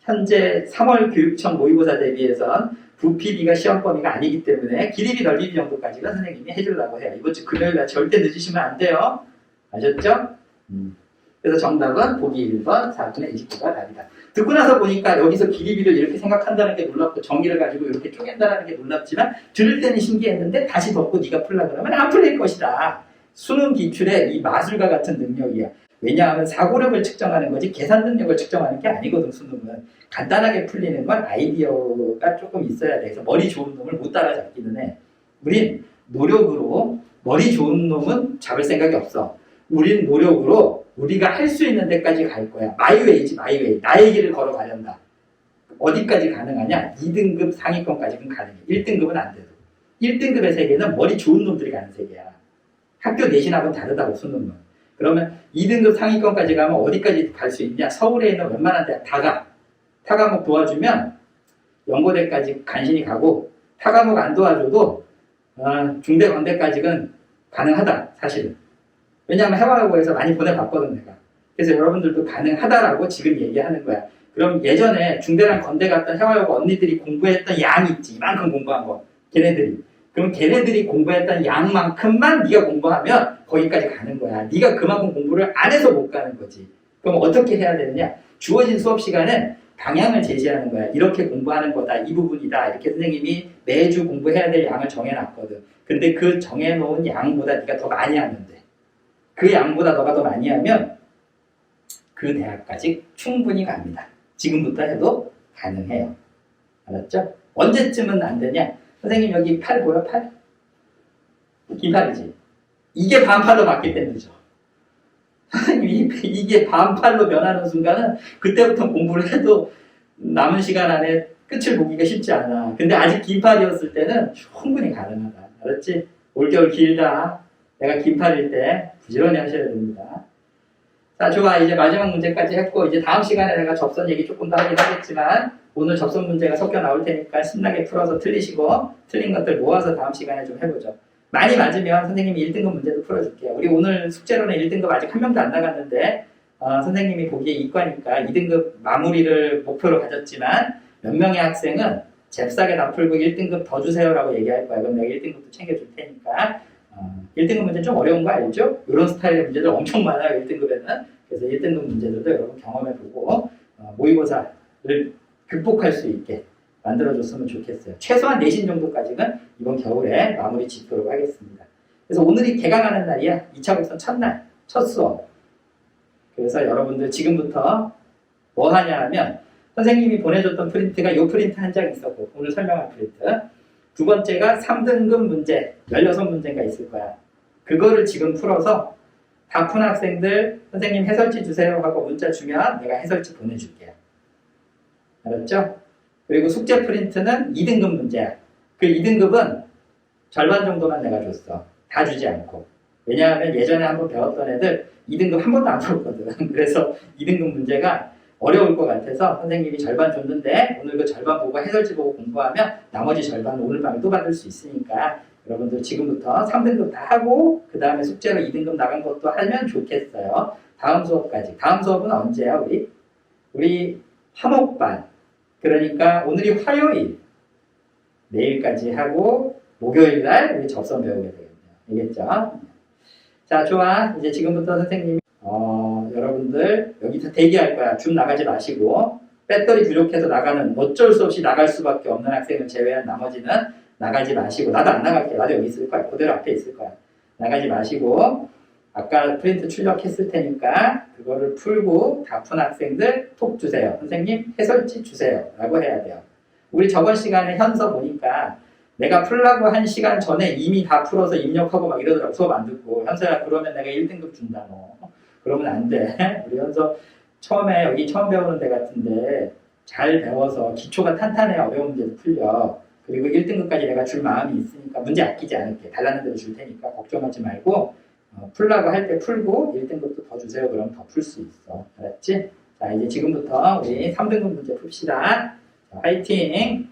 현재 3월 교육청 모의고사 대비해선 부피비가 시험 범위가 아니기 때문에 길이비, 넓이비 정도까지는 선생님이 해주려고 해요. 이번 주 금요일날 절대 늦으시면 안 돼요. 아셨죠? 그래서 정답은 보기 1번 4분의 29가 답이다. 듣고 나서 보니까 여기서 길이비를 이렇게 생각한다는 게 놀랍고 정의를 가지고 이렇게 쪼갠다는 게 놀랍지만 들을 때는 신기했는데 다시 덮고 네가 풀라 그러면 안 풀릴 것이다. 수능 기출의 이 마술과 같은 능력이야. 왜냐하면 사고력을 측정하는 거지 계산 능력을 측정하는 게 아니거든. 수능은 간단하게 풀리는 건 아이디어가 조금 있어야 돼. 그래서 머리 좋은 놈을 못 따라잡기는 해. 우린 노력으로 머리 좋은 놈은 잡을 생각이 없어. 우린 노력으로 우리가 할 수 있는 데까지 갈 거야. 마이웨이지, 마이웨이. 나의 길을 걸어가련다. 어디까지 가능하냐? 2등급 상위권까지는 가능해. 1등급은 안 돼도. 1등급의 세계는 머리 좋은 놈들이 가는 세계야. 학교 내신하고는 다르다고, 수능은. 그러면 2등급 상위권까지 가면 어디까지 갈 수 있냐? 서울에 있는 웬만한 데 다 가. 타 과목 도와주면 연고대까지 간신히 가고, 타 과목 안 도와줘도 중대 건대까지는 가능하다, 사실은. 왜냐하면 해와고에서 많이 보내봤거든, 내가. 그래서 여러분들도 가능하다라고 지금 얘기하는 거야. 그럼 예전에 중대랑 건대 갔던 해와고 언니들이 공부했던 양이 있지. 이만큼 공부한 거. 걔네들이. 그럼 걔네들이 공부했던 양만큼만 네가 공부하면 거기까지 가는 거야. 네가 그만큼 공부를 안 해서 못 가는 거지. 그럼 어떻게 해야 되느냐? 주어진 수업 시간은 방향을 제시하는 거야. 이렇게 공부하는 거다. 이 부분이다. 이렇게 선생님이 매주 공부해야 될 양을 정해놨거든. 근데 그 정해놓은 양보다 네가 더 많이 하면 돼. 그 양보다 너가 더 많이 하면 그 대학까지 충분히 갑니다. 지금부터 해도 가능해요. 알았죠? 언제쯤은 안 되냐? 선생님 여기 팔 보여? 팔? 긴 팔이지? 이게 반팔로 맞기 때문이죠. 선생님이 이게 반팔로 변하는 순간은 그때부터 공부를 해도 남은 시간 안에 끝을 보기가 쉽지 않아. 근데 아직 긴 팔이었을 때는 충분히 가능하다. 알았지? 올겨울 길다. 내가 긴 팔일 때 부지런히 하셔야 됩니다. 자, 좋아. 이제 마지막 문제까지 했고, 이제 다음 시간에 내가 접선 얘기 조금 더 하긴 하겠지만, 오늘 접선 문제가 섞여 나올 테니까 신나게 풀어서 틀리시고 틀린 것들 모아서 다음 시간에 좀 해보죠. 많이 맞으면 선생님이 1등급 문제도 풀어줄게요. 우리 오늘 숙제로는 1등급 아직 한 명도 안 나갔는데 선생님이 보기에 이과니까 2등급 마무리를 목표로 가졌지만 몇 명의 학생은 잽싸게 다 풀고 1등급 더 주세요라고 얘기할 거야. 그럼 내가 1등급도 챙겨줄 테니까 1등급 문제 좀 어려운 거 알죠? 이런 스타일의 문제들 엄청 많아요. 1등급에는. 그래서 1등급 문제들도 여러분 경험해보고 모의고사를 극복할 수 있게 만들어줬으면 좋겠어요. 최소한 내신 정도까지는 이번 겨울에 마무리 짓도록 하겠습니다. 그래서 오늘이 개강하는 날이야. 2차 국선 첫날, 첫 수업. 그래서 여러분들 지금부터 뭐 하냐 하면 선생님이 보내줬던 프린트가 이 프린트 한 장 있었고 오늘 설명할 프린트. 두 번째가 3등급 문제, 16문제가 있을 거야. 그거를 지금 풀어서 다 푼 학생들 선생님 해설지 주세요 하고 문자 주면 내가 해설지 보내줄게요. 알았죠? 그리고 숙제 프린트는 2등급 문제야. 그 2등급은 절반 정도만 내가 줬어. 다 주지 않고. 왜냐하면 예전에 한번 배웠던 애들 2등급 한 번도 안 풀었거든. 그래서 2등급 문제가 어려울 것 같아서 선생님이 절반 줬는데 오늘 그 절반 보고 해설지 보고 공부하면 나머지 절반은 오늘 밤에 또 받을 수 있으니까 여러분들 지금부터 3등급 다 하고 그 다음에 숙제로 2등급 나간 것도 하면 좋겠어요. 다음 수업까지. 다음 수업은 언제야 우리 화목반. 그러니까 오늘이 화요일. 내일까지 하고 목요일날 우리 접선 배우게 되겠네요. 알겠죠? 자, 좋아. 이제 지금부터 선생님이 여러분들 여기서 대기할 거야. 줌 나가지 마시고 배터리 부족해서 나가는 어쩔 수 없이 나갈 수밖에 없는 학생을 제외한 나머지는 나가지 마시고 나도 안 나갈게. 나도 여기 있을 거야. 그대로 앞에 있을 거야. 나가지 마시고 아까 프린트 출력했을 테니까 그거를 풀고 다 푼 학생들 톡 주세요. 선생님 해설지 주세요. 라고 해야 돼요. 우리 저번 시간에 현서 보니까 내가 풀라고 한 시간 전에 이미 다 풀어서 입력하고 막 이러더라고. 수업 안 듣고. 현서야 그러면 내가 1등급 준다 너. 그러면 안 돼. 우리 현서 처음에 여기 처음 배우는 데 같은데 잘 배워서 기초가 탄탄해야 어려운 문제도 풀려. 그리고 1등급까지 내가 줄 마음이 있으니까 문제 아끼지 않을게. 달라는 대로 줄 테니까 걱정하지 말고 풀라고 할 때 풀고 1등급도 더 주세요. 그럼 더 풀 수 있어. 알았지? 자, 이제 지금부터 우리 3등급 문제 풉시다. 자, 화이팅!